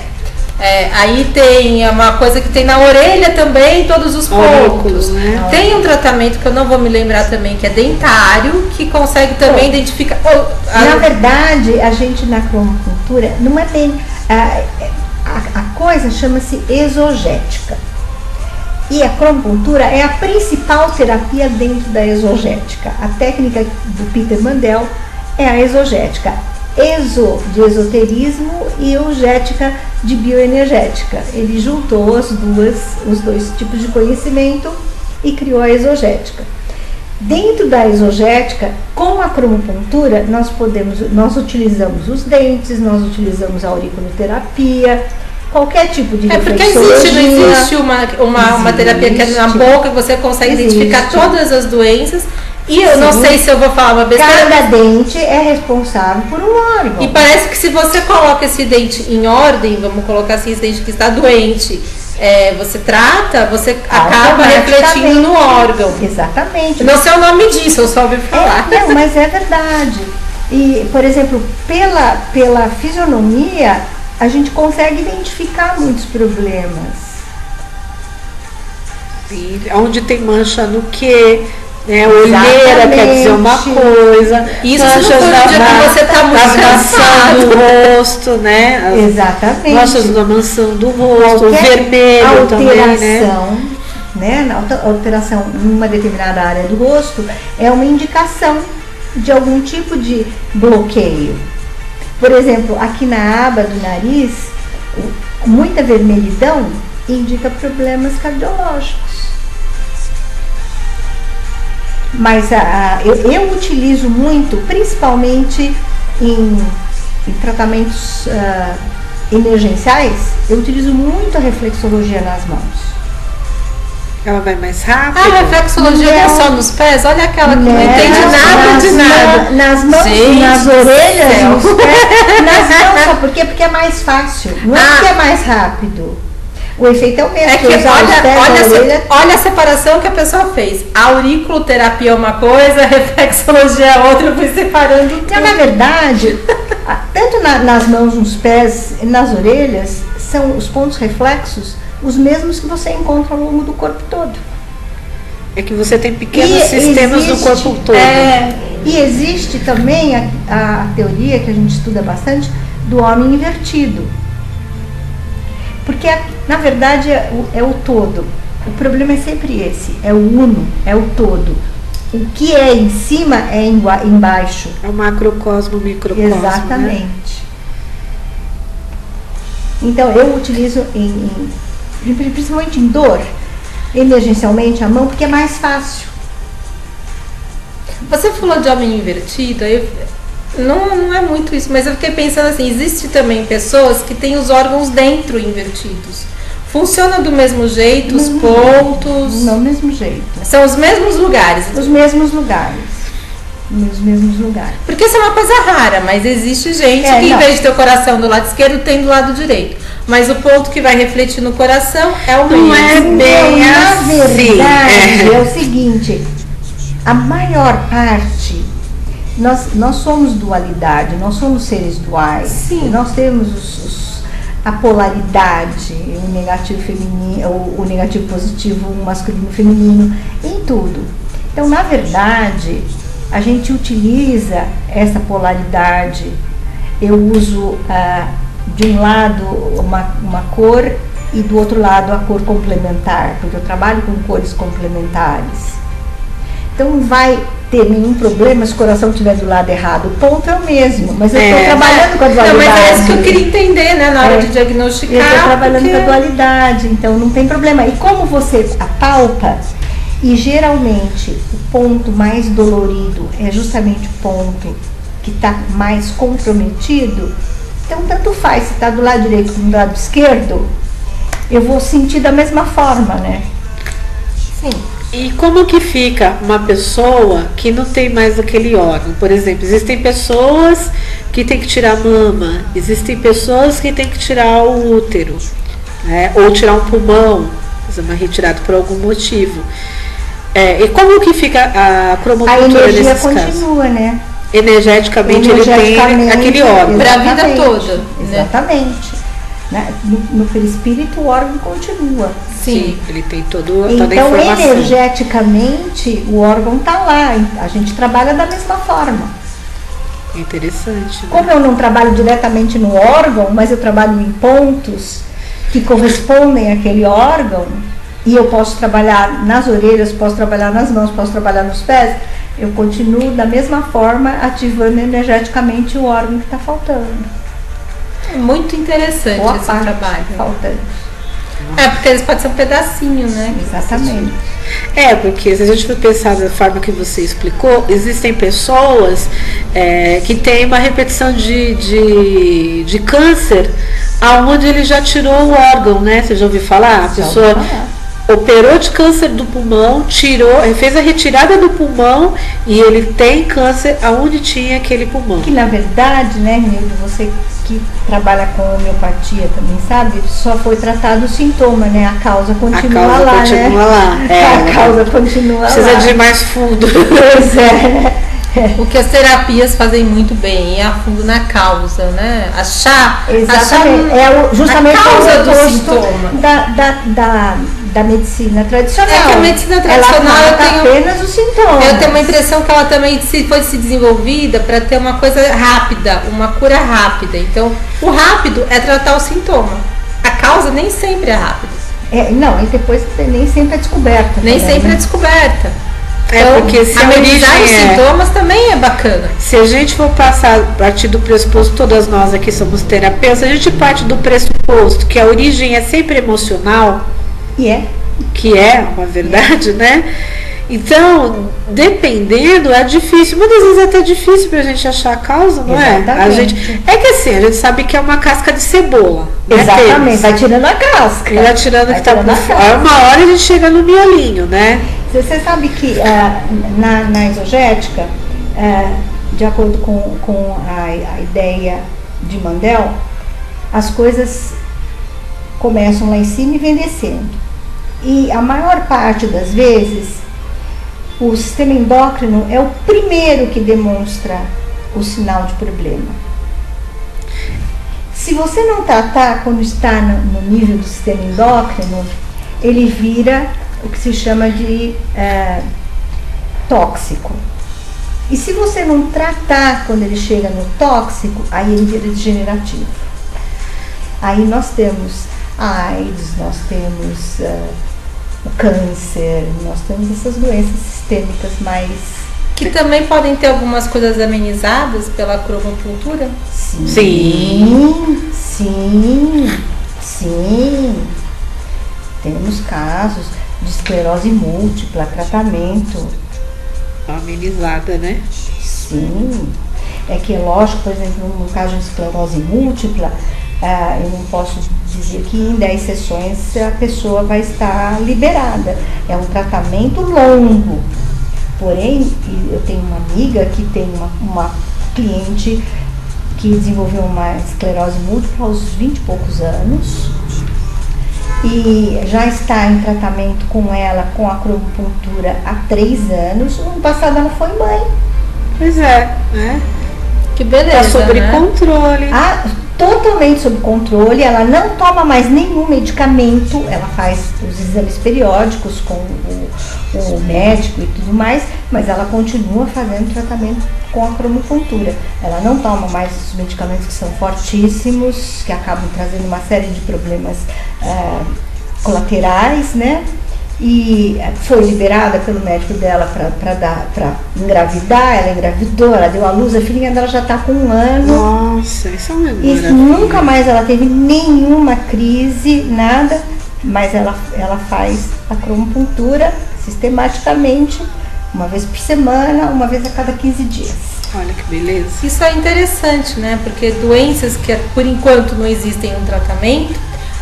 Aí tem uma coisa que tem na orelha também, todos os pontos, né? Tem um tratamento que eu não vou me lembrar também, que é dentário, que consegue também identificar. Na verdade, a gente na cromopuntura não é bem. A coisa chama-se exogética. E a cromopuntura é a principal terapia dentro da exogética. A técnica do Peter Mandel é a exogética. Exo de esoterismo e eugética de bioenergética. Ele juntou os dois tipos de conhecimento e criou a exogética. Dentro da exogética, com a cromopuntura, nós utilizamos os dentes, nós utilizamos a auriculoterapia, qualquer tipo de reflexologia. Porque não existe uma terapia que é na boca, que você consegue identificar todas as doenças. E eu não sei se eu vou falar uma besteira. Cada dente é responsável por um órgão. E parece que se você coloca esse dente em ordem, vamos colocar assim, esse dente que está doente, você trata, você acaba refletindo no órgão. Exatamente. Não sei o nome disso, eu só ouvi falar. Não, mas é verdade. E, por exemplo, pela fisionomia, a gente consegue identificar muitos problemas. Sim, onde tem mancha no quê? Olheira quer dizer uma coisa, isso manchas na você tá muito maçã do rosto, né? Exatamente. Manchas na maçã do rosto, o vermelho também, né? Alteração em uma determinada área do rosto é uma indicação de algum tipo de bloqueio. Por exemplo, aqui na aba do nariz, muita vermelhidão indica problemas cardiológicos. Mas eu utilizo muito, principalmente em tratamentos emergenciais, eu utilizo muito a reflexologia nas mãos. Ela vai mais rápido? A reflexologia não é só nos pés? Olha aquela que não entende nada de nada. Nas mãos, gente, nas orelhas, nos pés, nas mãos, sabe por quê? Porque é mais fácil, não é porque é mais rápido. O efeito é o mesmo. Olha a separação que a pessoa fez. A auriculoterapia é uma coisa, a reflexologia é outra, eu fui separando tudo. Então, na verdade, tanto nas mãos, nos pés e nas orelhas, são os pontos reflexos os mesmos que você encontra ao longo do corpo todo. É que você tem pequenos sistemas do corpo todo. E existe também a teoria que a gente estuda bastante do homem invertido. Porque, na verdade, é o todo. O problema é sempre esse, é o uno, é o todo. O que é em cima é embaixo. É o macrocosmo, microcosmo. Exatamente. Né? Então, eu utilizo, principalmente em dor, emergencialmente a mão, porque é mais fácil. Você falou de homem invertido, não é muito isso, mas eu fiquei pensando assim, existe também pessoas que têm os órgãos dentro invertidos. Funciona do mesmo jeito, os pontos? Não, do mesmo jeito. São os mesmos lugares? Os mesmos lugares. Nos mesmos lugares. Porque isso é uma coisa rara, mas existe gente que em vez de ter o coração do lado esquerdo, tem do lado direito. Mas o ponto que vai refletir no coração é o mesmo. Não é bem assim. Na verdade, é o seguinte, a maior parte... Nós somos dualidade, nós somos seres duais. Sim. Nós temos a polaridade, o negativo feminino, o negativo positivo, o masculino feminino, em tudo. Então, na verdade, a gente utiliza essa polaridade. Eu uso de um lado uma cor e do outro lado a cor complementar, porque eu trabalho com cores complementares. Então, vai ter nenhum problema se o coração estiver do lado errado. O ponto é o mesmo, mas eu estou trabalhando com a dualidade. Não, mas é isso que eu queria entender, né, na hora de diagnosticar. Eu estou trabalhando com a dualidade, então não tem problema. E como você apalpa, e geralmente o ponto mais dolorido é justamente o ponto que está mais comprometido, então tanto faz se está do lado direito como do lado esquerdo, eu vou sentir da mesma forma, né? Sim. E como que fica uma pessoa que não tem mais aquele órgão? Por exemplo, existem pessoas que tem que tirar a mama, existem pessoas que tem que tirar o útero, né? Ou tirar um pulmão, fazer uma retirada por algum motivo. E como que fica a cromocultura nesses casos? A energia continua, né? Energeticamente ele tem aquele órgão. Para a vida toda. Exatamente. Né? No perispírito o órgão continua. Sim, ele tem toda a informação. Então, energeticamente, o órgão está lá. A gente trabalha da mesma forma. Interessante. Né? Como eu não trabalho diretamente no órgão, mas eu trabalho em pontos que correspondem àquele órgão, e eu posso trabalhar nas orelhas, posso trabalhar nas mãos, posso trabalhar nos pés, eu continuo da mesma forma ativando energeticamente o órgão que está faltando. Muito interessante esse trabalho. Faltando. Porque eles podem ser um pedacinho, né? Exatamente. Porque se a gente for pensar da forma que você explicou, existem pessoas que têm uma repetição de câncer aonde ele já tirou o órgão, né? Você já ouviu falar? A pessoa operou de câncer do pulmão, fez a retirada do pulmão e ele tem câncer aonde tinha aquele pulmão. Que na verdade, né, Nildo, você que trabalha com homeopatia também sabe, só foi tratado o sintoma, né? A causa continua lá, né? A causa continua lá. Precisa de mais fundo. Pois é. O que as terapias fazem muito bem é a fundo na causa, né? Achar justamente a causa do sintoma da medicina tradicional. Que a medicina tradicional apenas os sintomas. Eu tenho uma impressão que ela também foi se desenvolvida para ter uma coisa rápida, uma cura rápida. Então, o rápido é tratar o sintoma. A causa nem sempre é rápida. E depois nem sempre é descoberta. Nem sempre é descoberta. Então, porque se amenizar os sintomas também é bacana. Se a gente for partir do pressuposto, todas nós aqui somos terapeutas, a gente parte do pressuposto que a origem é sempre emocional, que é uma verdade, né? Então, dependendo, é difícil. Muitas vezes é até difícil pra gente achar a causa, não é? A gente a gente sabe que é uma casca de cebola. Exatamente, vai tirando a casca. Vai tirando o que tá por fora. Uma hora a gente chega no miolinho, né? Você sabe que na exogética, de acordo com a ideia de Mandel, as coisas começam lá em cima e vem descendo. E a maior parte das vezes, o sistema endócrino é o primeiro que demonstra o sinal de problema. Se você não tratar quando está no nível do sistema endócrino, ele vira o que se chama de tóxico. E se você não tratar quando ele chega no tóxico, aí ele vira degenerativo. Aí nós temos a AIDS, nós temos o câncer, nós temos essas doenças sistêmicas mais... Que também podem ter algumas coisas amenizadas pela cromocultura? Sim. Temos casos de esclerose múltipla, tratamento. Amenizada, né? Sim. É que é lógico, por exemplo, no caso de esclerose múltipla, eu não posso dizer que em 10 sessões a pessoa vai estar liberada. É um tratamento longo. Porém, eu tenho uma amiga que tem uma cliente que desenvolveu uma esclerose múltipla aos 20 e poucos anos e já está em tratamento com ela, com a cromocultura, há 3 anos. No ano passado ela foi mãe. Pois é, né? Que beleza, tá sob controle. Totalmente sob controle, ela não toma mais nenhum medicamento, ela faz os exames periódicos com o médico e tudo mais, mas ela continua fazendo tratamento com a cromocultura. Ela não toma mais os medicamentos que são fortíssimos, que acabam trazendo uma série de problemas colaterais, né? e foi liberada pelo médico dela para engravidar. Ela engravidou, ela deu à luz, a filhinha dela já está com 1 ano. Nossa, isso é uma e nunca mais ela teve nenhuma crise, nada, mas ela faz a cromopuntura sistematicamente, uma vez por semana, uma vez a cada 15 dias. Olha que beleza. Isso é interessante, né? Porque doenças que por enquanto não existem um tratamento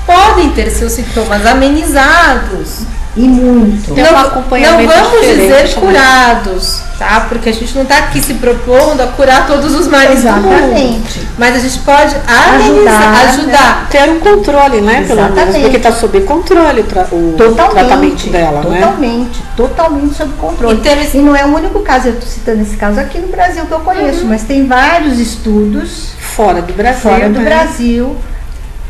podem ter seus sintomas amenizados. E muito. Não vamos dizer curados, tá? Porque a gente não está aqui se propondo a curar todos os males do mundo. Mas a gente pode ajudar. Ter um controle, né? Pelo menos, porque está sob controle o tratamento dela, né? Totalmente sob controle. E não é o único caso, eu estou citando esse caso aqui no Brasil que eu conheço, mas tem vários estudos fora do Brasil,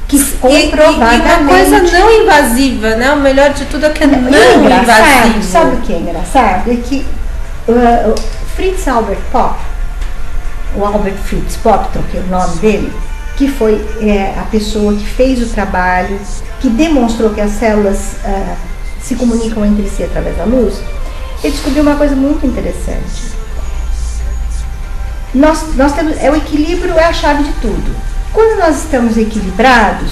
que comprovadamente. E uma coisa não invasiva, né? O melhor de tudo é que é não invasivo. Sabe o que é engraçado? É que Fritz Albert Popp, o Albert Fritz Popp, troquei o nome dele, que foi a pessoa que fez o trabalho, que demonstrou que as células se comunicam entre si através da luz, ele descobriu uma coisa muito interessante. Nós temos, o equilíbrio é a chave de tudo. Quando nós estamos equilibrados,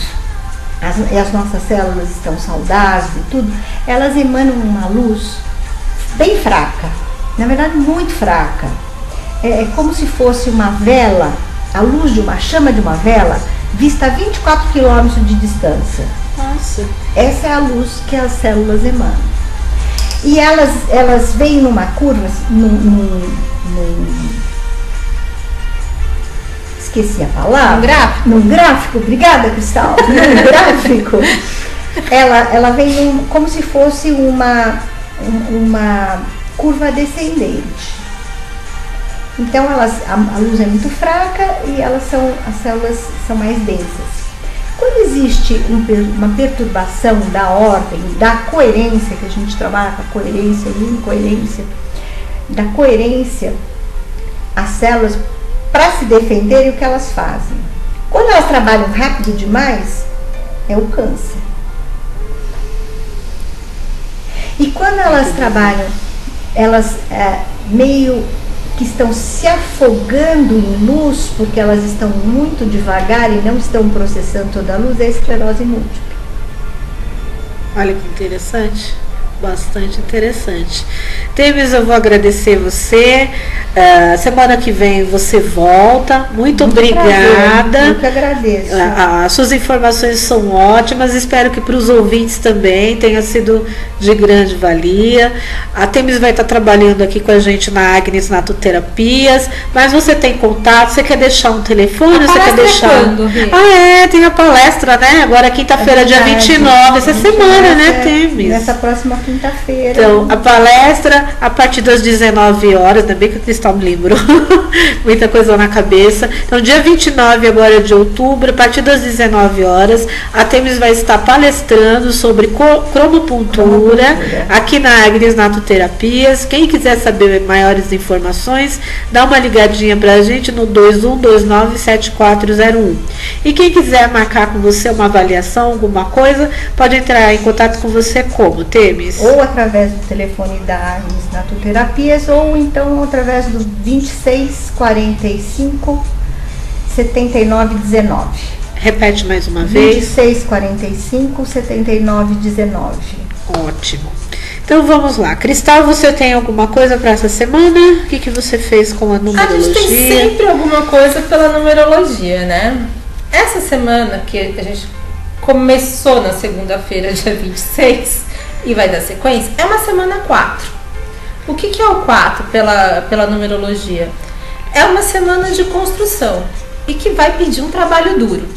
e as nossas células estão saudáveis e tudo, elas emanam uma luz bem fraca, na verdade muito fraca. É como se fosse uma vela, a luz de uma chama de uma vela, vista a 24 km de distância. Nossa. Essa é a luz que as células emanam. E elas vêm numa curva, esqueci a palavra. Num gráfico, obrigada, Cristal. Num gráfico, ela vem como se fosse uma curva descendente. Então a luz é muito fraca e as células são mais densas. Quando existe uma perturbação da ordem, da coerência, que a gente trabalha com a coerência e incoerência, da coerência, as células, para se defenderem, o que elas fazem? Quando elas trabalham rápido demais, é o câncer. E quando elas trabalham, elas meio que estão se afogando em luz, porque elas estão muito devagar e não estão processando toda a luz, é a esclerose múltipla. Olha que interessante. Bastante interessante. Temis, eu vou agradecer você. Semana que vem você volta. Muito obrigada. Eu que agradeço. As suas informações são ótimas. Espero que para os ouvintes também tenha sido de grande valia. A Temis vai estar trabalhando aqui com a gente na Agnes Natoterapias. Mas você tem contato? Você quer deixar um telefone? Você quer deixar? Quando, tem a palestra, né? Agora quinta-feira, dia 29, essa semana, né, Temis? Nessa próxima quinta-feira. Então, a palestra a partir das 19 horas, ainda bem que o Cristal me lembrou, muita coisa na cabeça. Então, dia 29 agora de outubro, a partir das 19 horas, a Temis vai estar palestrando sobre cromopuntura aqui na Agnes Natoterapias. Quem quiser saber maiores informações, dá uma ligadinha pra gente no 21297401. E quem quiser marcar com você uma avaliação, alguma coisa, pode entrar em contato com você como, Temis? Ou através do telefone da Agnes Natoterapias, ou então através do 2645 7919. Repete mais uma vez. 2645 7919. Ótimo. Então vamos lá. Cristal, você tem alguma coisa para essa semana? O que você fez com a numerologia? A gente tem sempre alguma coisa pela numerologia, né? Essa semana que a gente começou na segunda-feira, dia 26, e vai dar sequência, é uma semana 4. O que é o 4 pela numerologia? É uma semana de construção e que vai pedir um trabalho duro.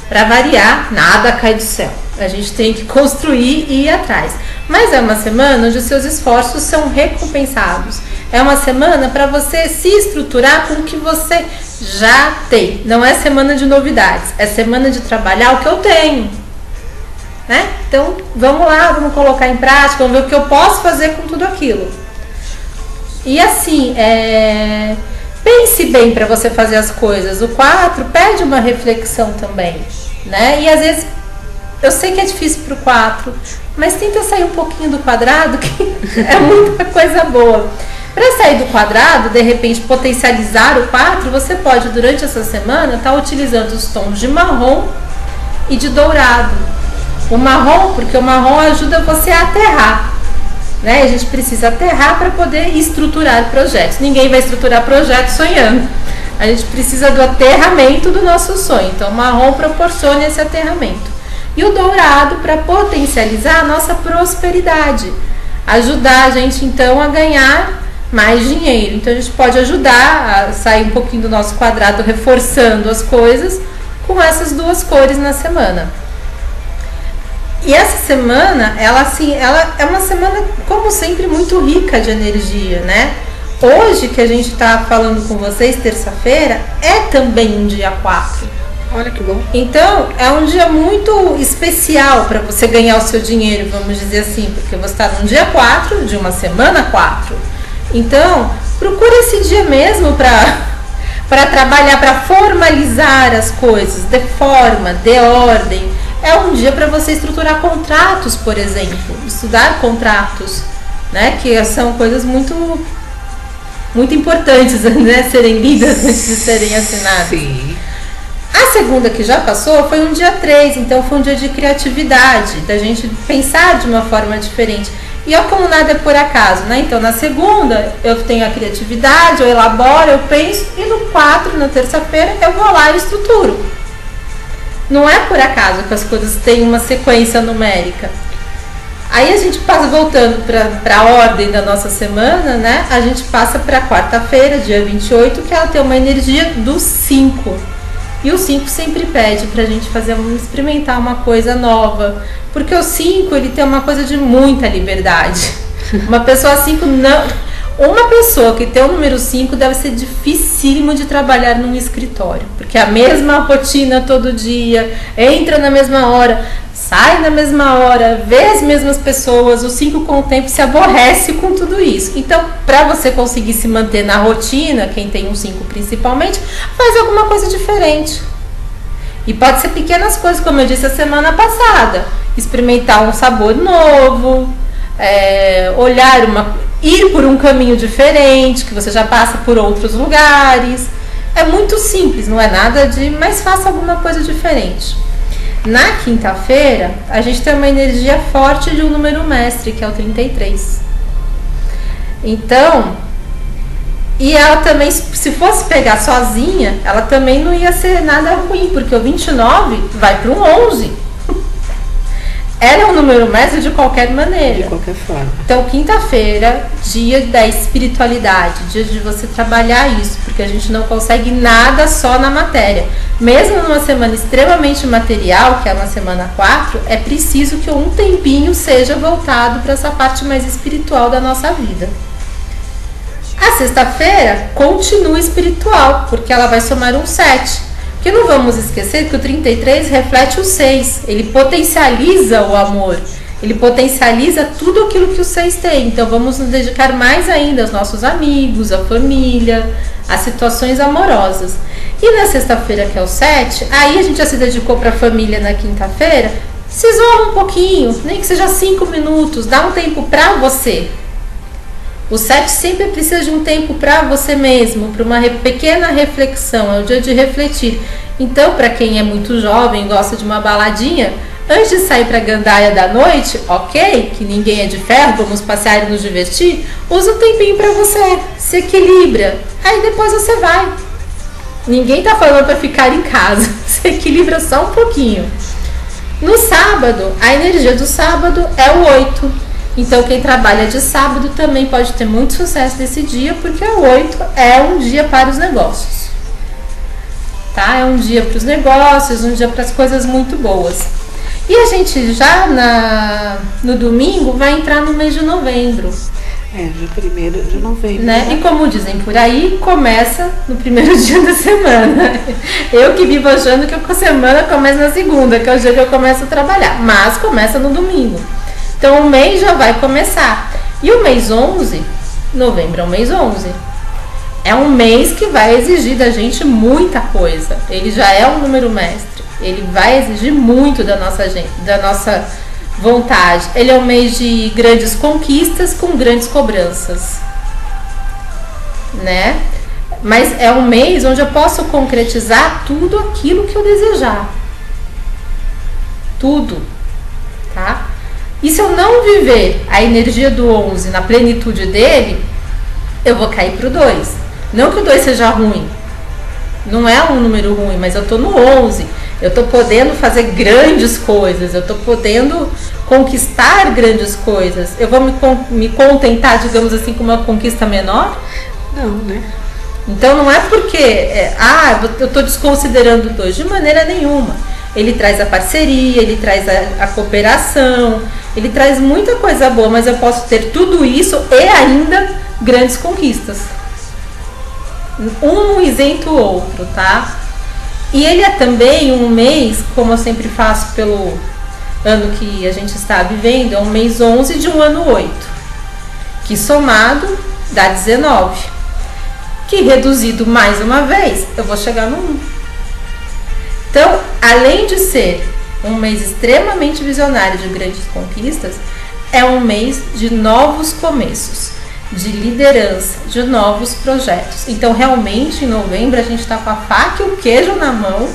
Para variar, nada cai do céu. A gente tem que construir e ir atrás. Mas é uma semana onde os seus esforços são recompensados. É uma semana para você se estruturar com o que você já tem. Não é semana de novidades, é semana de trabalhar o que eu tenho. Né? Então, vamos lá, vamos colocar em prática, vamos ver o que eu posso fazer com tudo aquilo. E assim, pense bem para você fazer as coisas. O 4 pede uma reflexão também, né? E às vezes eu sei que é difícil para o 4, mas tenta sair um pouquinho do quadrado, que é muita coisa boa. Para sair do quadrado, de repente potencializar o 4, você pode, durante essa semana, estar utilizando os tons de marrom e de dourado. O marrom, porque o marrom ajuda você a aterrar, né? A gente precisa aterrar para poder estruturar projetos. Ninguém vai estruturar projetos sonhando. A gente precisa do aterramento do nosso sonho. Então, o marrom proporciona esse aterramento. E o dourado para potencializar a nossa prosperidade. Ajudar a gente, então, a ganhar mais dinheiro. Então, a gente pode ajudar a sair um pouquinho do nosso quadrado, reforçando as coisas com essas duas cores na semana. E essa semana, ela é uma semana, como sempre, muito rica de energia, né? Hoje, que a gente está falando com vocês, terça-feira, é também um dia 4. Olha que bom. Então, é um dia muito especial para você ganhar o seu dinheiro, vamos dizer assim, porque você está num dia 4 de uma semana 4. Então, procure esse dia mesmo para trabalhar, para formalizar as coisas, de forma, de ordem. É um dia para você estruturar contratos, por exemplo, estudar contratos, né? Que são coisas muito importantes, né? Serem lidas antes de serem assinadas. Sim. A segunda, que já passou, foi um dia 3, então foi um dia de criatividade, da gente pensar de uma forma diferente. E olha como nada é por acaso, né? Então, na segunda, eu tenho a criatividade, eu elaboro, eu penso, e no 4, na terça-feira, eu vou lá e estruturo. Não é por acaso que as coisas têm uma sequência numérica. Aí a gente passa, voltando para a ordem da nossa semana, né? A gente passa para quarta-feira, dia 28, que ela tem uma energia do 5. E o 5 sempre pede para a gente experimentar uma coisa nova. Porque o 5, ele tem uma coisa de muita liberdade. Uma pessoa 5 não... Uma pessoa que tem o número 5 deve ser dificílimo de trabalhar num escritório, porque é a mesma rotina todo dia, entra na mesma hora, sai na mesma hora, vê as mesmas pessoas. O 5 com o tempo se aborrece com tudo isso. Então, para você conseguir se manter na rotina, quem tem um 5 principalmente, faz alguma coisa diferente. E pode ser pequenas coisas, como eu disse a semana passada, experimentar um sabor novo, ir por um caminho diferente, que você já passa por outros lugares. É muito simples, não é nada mas faça alguma coisa diferente. Na quinta-feira, a gente tem uma energia forte de um número mestre, que é o 33. Então, e ela também, se fosse pegar sozinha, ela também não ia ser nada ruim, porque o 29 vai para um 11. Ela é um número mestre de qualquer maneira. De qualquer forma. Então, quinta-feira, dia da espiritualidade, dia de você trabalhar isso, porque a gente não consegue nada só na matéria. Mesmo numa semana extremamente material, que é uma semana 4, é preciso que um tempinho seja voltado para essa parte mais espiritual da nossa vida. A sexta-feira continua espiritual, porque ela vai somar um 7. Porque não vamos esquecer que o 33 reflete o 6, ele potencializa o amor, ele potencializa tudo aquilo que o 6 tem. Então vamos nos dedicar mais ainda aos nossos amigos, à família, às situações amorosas. E na sexta-feira, que é o 7, aí a gente já se dedicou para a família na quinta-feira, se isola um pouquinho, nem que seja 5 minutos, dá um tempo para você. O 7 sempre precisa de um tempo para você mesmo, para uma pequena reflexão, é o dia de refletir. Então, para quem é muito jovem, gosta de uma baladinha, antes de sair para a gandaia da noite, ok, que ninguém é de ferro, vamos passear e nos divertir, usa um tempinho para você, se equilibra, aí depois você vai. Ninguém tá falando para ficar em casa, se equilibra só um pouquinho. No sábado, a energia do sábado é o 8. Então, quem trabalha de sábado também pode ter muito sucesso nesse dia, porque o 8 é um dia para os negócios. Tá? É um dia para os negócios, um dia para as coisas muito boas. E a gente já no domingo vai entrar no mês de novembro. Já 1º de novembro. Né? E como dizem por aí, começa no primeiro dia da semana. Eu que vivo achando que a semana começa na segunda, que é o dia que eu começo a trabalhar. Mas começa no domingo. Então o mês já vai começar. E o mês 11, novembro é o mês 11. É um mês que vai exigir da gente muita coisa. Ele já é um número mestre. Ele vai exigir muito da nossa vontade. Ele é um mês de grandes conquistas com grandes cobranças, né? Mas é um mês onde eu posso concretizar tudo aquilo que eu desejar. Tudo, tá? E se eu não viver a energia do 11 na plenitude dele, eu vou cair pro 2. Não que o 2 seja ruim. Não é um número ruim, mas eu tô no 11. Eu tô podendo fazer grandes coisas. Eu tô podendo conquistar grandes coisas. Eu vou me contentar, digamos assim, com uma conquista menor? Não, né? Então não é porque eu estou desconsiderando o 2, de maneira nenhuma. Ele traz a parceria, ele traz a cooperação, ele traz muita coisa boa, mas eu posso ter tudo isso e ainda grandes conquistas. Um isento o outro, tá? E ele é também um mês, como eu sempre faço pelo ano que a gente está vivendo, é um mês 11 de um ano 8, que somado dá 19. Que reduzido mais uma vez, eu vou chegar no 1. Então, além de ser um mês extremamente visionário de grandes conquistas, é um mês de novos começos, de liderança, de novos projetos. Então, realmente, em novembro, a gente está com a faca e o queijo na mão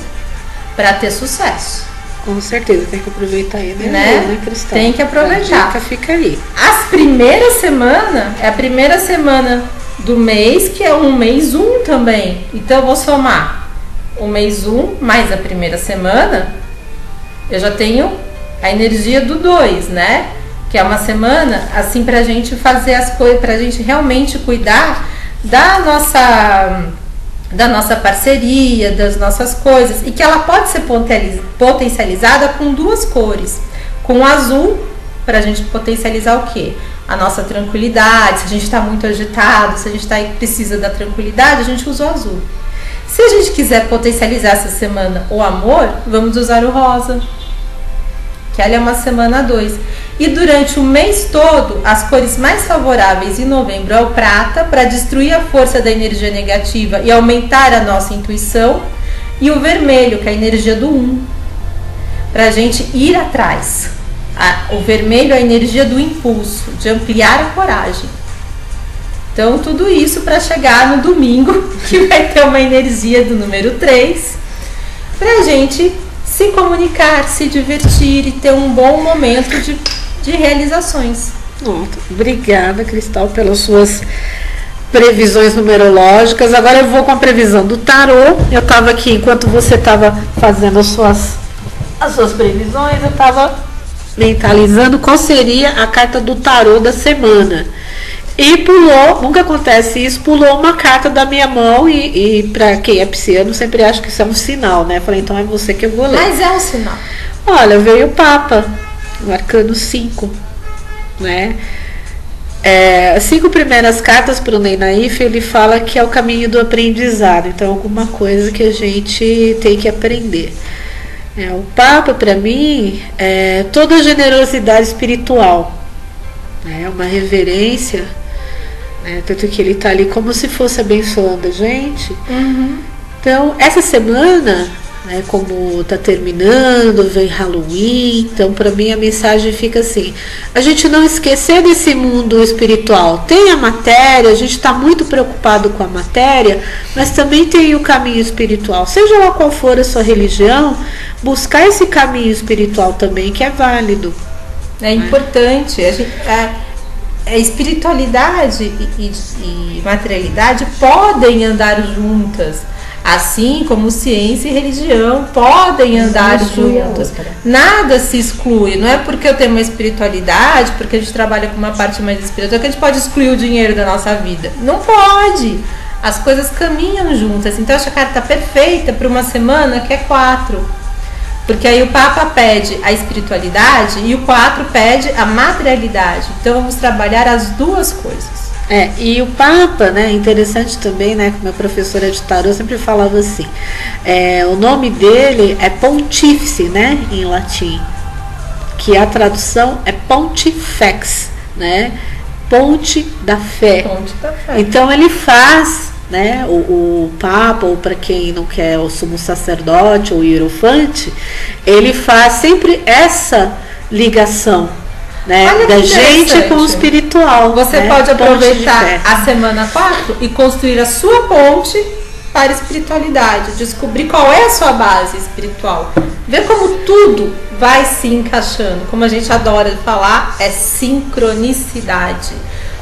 para ter sucesso. Com certeza, tem que aproveitar aí, né, Cristal? Tem que aproveitar. A dica fica aí. As primeiras semanas, é a primeira semana do mês, que é um mês 1 também. Então eu vou somar o mês 1 mais a primeira semana, eu já tenho a energia do 2, né? Que é uma semana assim pra gente fazer as coisas, pra gente realmente cuidar da nossa parceria, das nossas coisas, e que ela pode ser potencializada com duas cores. Com o azul, pra gente potencializar o quê? A nossa tranquilidade. Se a gente está muito agitado, se a gente precisa da tranquilidade, a gente usa o azul. Se a gente quiser potencializar essa semana o amor, vamos usar o rosa, que ela é uma semana 2. E durante o mês todo, as cores mais favoráveis em novembro é o prata, para destruir a força da energia negativa e aumentar a nossa intuição, e o vermelho, que é a energia do 1, para a gente ir atrás. O vermelho é a energia do impulso, de ampliar a coragem. Então, tudo isso para chegar no domingo, que vai ter uma energia do número 3, para a gente se comunicar, se divertir e ter um bom momento de realizações. Obrigada, Cristal, pelas suas previsões numerológicas. Agora eu vou com a previsão do tarô. Eu estava aqui, enquanto você estava fazendo as suas previsões, eu estava mentalizando qual seria a carta do tarô da semana. E pulou, nunca acontece isso, pulou uma carta da minha mão e para quem é pisciano sempre acho que isso é um sinal, né? Falei, então é você que eu vou ler. Mas é um sinal. Olha, veio o Papa, o arcano 5, né? As 5 primeiras cartas para o Ney Naif, ele fala que é o caminho do aprendizado, então alguma coisa que a gente tem que aprender. O Papa, para mim, é toda a generosidade espiritual, é uma reverência, né? Tanto que ele está ali como se fosse abençoando a gente. Então, essa semana, né, como está terminando, vem Halloween, então para mim a mensagem fica assim: a gente não esquecer desse mundo espiritual. Tem a matéria, a gente está muito preocupado com a matéria, mas também tem o caminho espiritual. Seja lá qual for a sua religião, buscar esse caminho espiritual também, que é válido. É importante. A espiritualidade e materialidade podem andar juntas. Assim como ciência e religião podem andar juntas. Nada se exclui. Não é porque eu tenho uma espiritualidade, porque a gente trabalha com uma parte mais espiritual, que a gente pode excluir o dinheiro da nossa vida. Não pode. As coisas caminham juntas. Então, essa carta está perfeita para uma semana que é 4. Porque aí o Papa pede a espiritualidade e o 4 pede a materialidade. Então, vamos trabalhar as duas coisas. E o Papa, né, interessante também, né, que minha professora de tarô sempre falava assim, o nome dele é Pontífice, né, em latim, que a tradução é Pontifex, né, ponte da fé. Ponte da fé. Então ele faz né, o Papa, ou para quem não quer o sumo sacerdote ou o hierofante, ele faz sempre essa ligação, né, da gente com o espiritual. Você, né, pode aproveitar a semana 4 e construir a sua ponte para a espiritualidade, descobrir qual é a sua base espiritual, ver como tudo vai se encaixando, como a gente adora falar, é sincronicidade.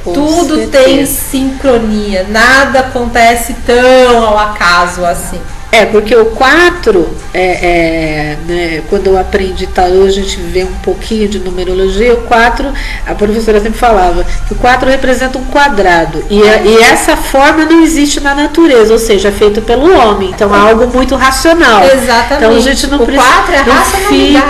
Com tudo certeza. Tem sincronia, nada acontece tão ao acaso assim. Porque o 4, né, quando eu aprendi tarô, a gente vê um pouquinho de numerologia. O 4, a professora sempre falava que o 4 representa um quadrado, e essa forma não existe na natureza, ou seja, é feito pelo homem, então é algo muito racional. Exatamente. Então a gente não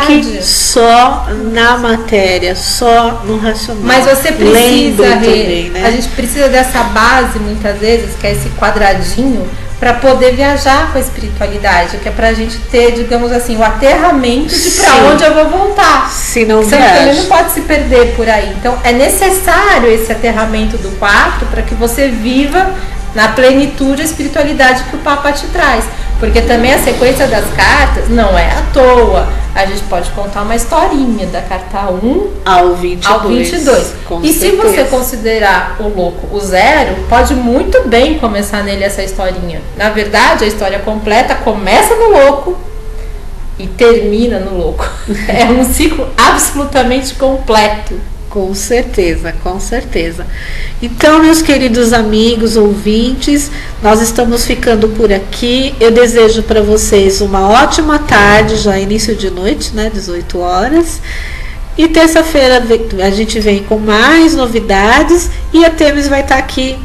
fique só na matéria, só no racional. Mas você precisa, também, né? A gente precisa dessa base muitas vezes, que é esse quadradinho, para poder viajar com a espiritualidade, que é pra gente ter, digamos assim, o aterramento de para onde eu vou voltar. Se não você também não pode se perder por aí. Então é necessário esse aterramento do 4 para que você viva na plenitude a espiritualidade que o Papa te traz. Porque também a sequência das cartas não é à toa. A gente pode contar uma historinha da carta 1 ao 22. E se você considerar o louco o 0, pode muito bem começar nele essa historinha. Na verdade, a história completa começa no louco e termina no louco. É um ciclo absolutamente completo. Com certeza, com certeza. Então, meus queridos amigos, ouvintes, nós estamos ficando por aqui. Eu desejo para vocês uma ótima tarde, já início de noite, né, 18 horas. E terça-feira a gente vem com mais novidades e a Temis vai estar aqui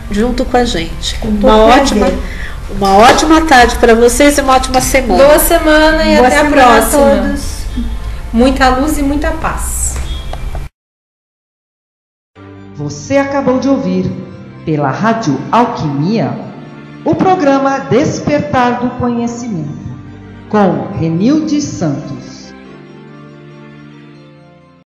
junto com a gente. Uma ótima tarde para vocês e uma ótima semana. Boa semana e até a próxima. Muita luz e muita paz. Você acabou de ouvir, pela Rádio Alquimia, o programa Despertar do Conhecimento, com Renilde Santos.